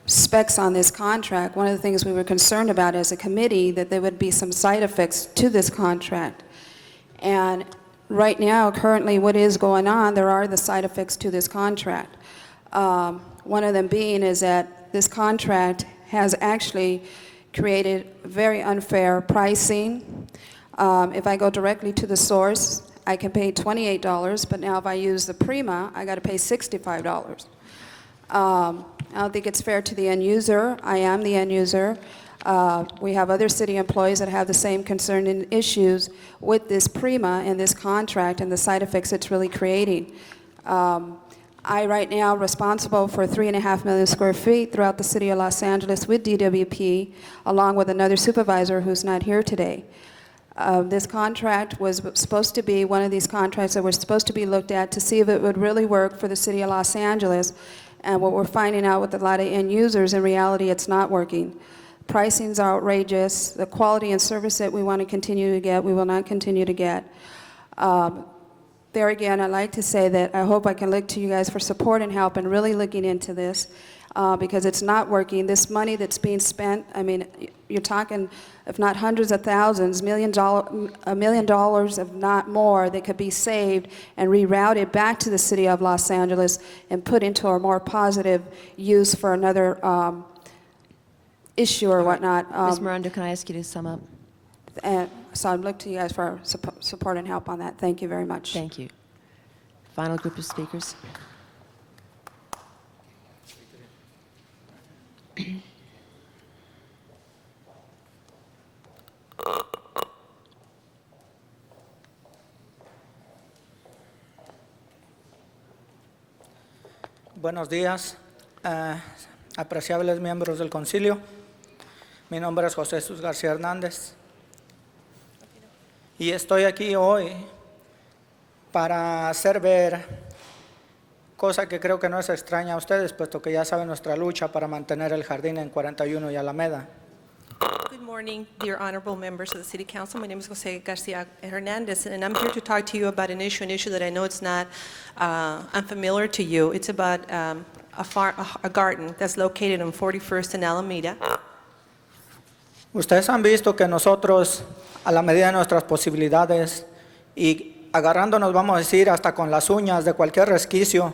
specs on this contract, one of the things we were concerned about as a committee, that there would be some side effects to this contract. And right now, currently, what is going on, there are the side effects to this contract. One of them being is that this contract has actually created very unfair pricing. If I go directly to the source, I can pay $28, but now if I use the PRIMA, I got to pay $65. I don't think it's fair to the end user. I am the end user. We have other city employees that have the same concern and issues with this PRIMA and this contract and the side effects it's really creating. I right now responsible for 3.5 million square feet throughout the city of Los Angeles with DWP, along with another supervisor who's not here today. This contract was supposed to be one of these contracts that were supposed to be looked at to see if it would really work for the city of Los Angeles. And what we're finding out with a lot of end users, in reality, it's not working. Pricing's outrageous. The quality and service that we want to continue to get, we will not continue to get. There again, I'd like to say that I hope I can look to you guys for support and help in really looking into this because it's not working. This money that's being spent, I mean, you're talking, if not hundreds of thousands, $1 million, if not more, that could be saved and rerouted back to the city of Los Angeles and put into a more positive use for another issue or whatnot. Ms. Miranda, can I ask you to sum up? And so I'd look to you guys for support and help on that. Thank you very much. Thank you. Final group of speakers. Buenos días, apreciables miembros del concilio. Mi nombre es José Jesús García Hernández y estoy aquí hoy para hacer ver cosa que creo que no es extraña a ustedes, puesto que ya saben nuestra lucha para mantener el jardín en 41 y Alameda. Good morning, dear honorable members of the City Council. My name is Jose Garcia Hernandez, and I'm here to talk to you about an issue that I know it's not unfamiliar to you. It's about a garden that's located on 41st and Alameda. Ustedes han visto que nosotros, a la medida de nuestras posibilidades y agarrándonos, vamos a decir, hasta con las uñas de cualquier resquicio,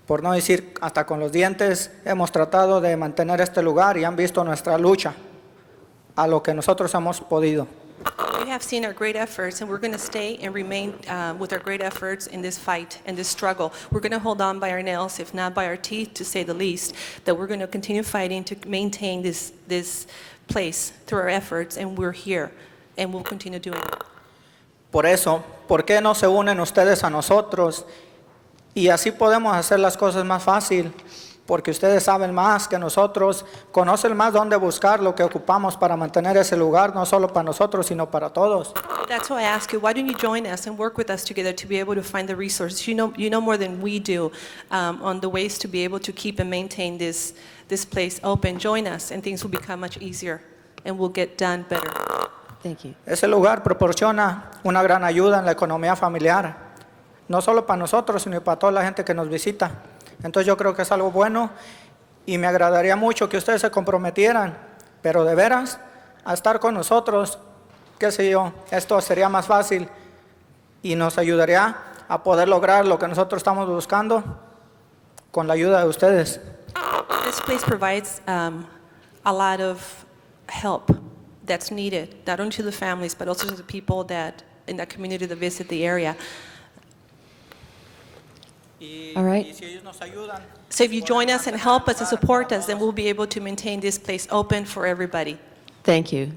por no decir hasta con los dientes, hemos tratado de mantener este lugar y han visto nuestra lucha a lo que nosotros hemos podido. We have seen our great efforts, and we're going to stay and remain with our great efforts in this fight and this struggle. We're going to hold on by our nails, if not by our teeth, to say the least, that we're going to continue fighting to maintain this place through our efforts, and we're here, and we'll continue doing it. Por eso, ¿por qué no se unen ustedes a nosotros? Y así podemos hacer las cosas más fácil, porque ustedes saben más que nosotros, conocen más dónde buscar lo que ocupamos para mantener ese lugar, no solo para nosotros, sino para todos. That's why I ask you, why don't you join us and work with us together to be able to find the resources? You know more than we do on the ways to be able to keep and maintain this place open. Join us, and things will become much easier, and we'll get done better. Thank you. Ese lugar proporciona una gran ayuda en la economía familiar, no solo para nosotros, sino para toda la gente que nos visita. Entonces yo creo que es algo bueno y me agradaría mucho que ustedes se comprometieran, pero de veras, a estar con nosotros, qué sé yo, esto sería más fácil y nos ayudaría a poder lograr lo que nosotros estamos buscando con la ayuda de ustedes. This place provides a lot of help that's needed, not only to the families, but also to the people that in that community that visit the area. All right. So if you join us and help us and support us, then we'll be able to maintain this place open for everybody. Thank you.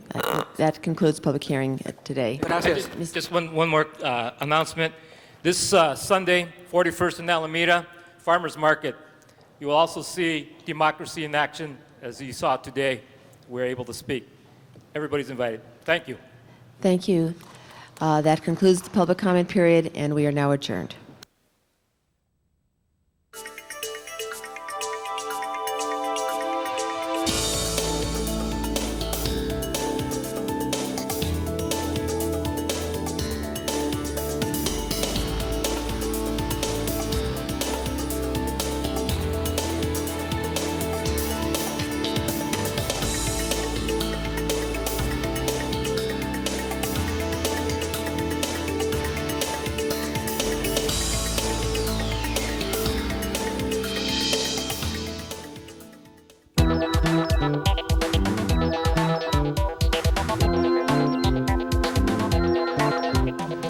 That concludes public hearing today. Just one more announcement. This Sunday, 41st in Alameda, Farmers Market, you will also see democracy in action. As you saw today, we're able to speak. Everybody's invited. Thank you. Thank you. That concludes the public comment period, and we are now adjourned.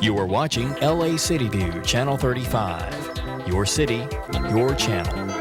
You are watching LA City View, Channel 35. Your city, your channel.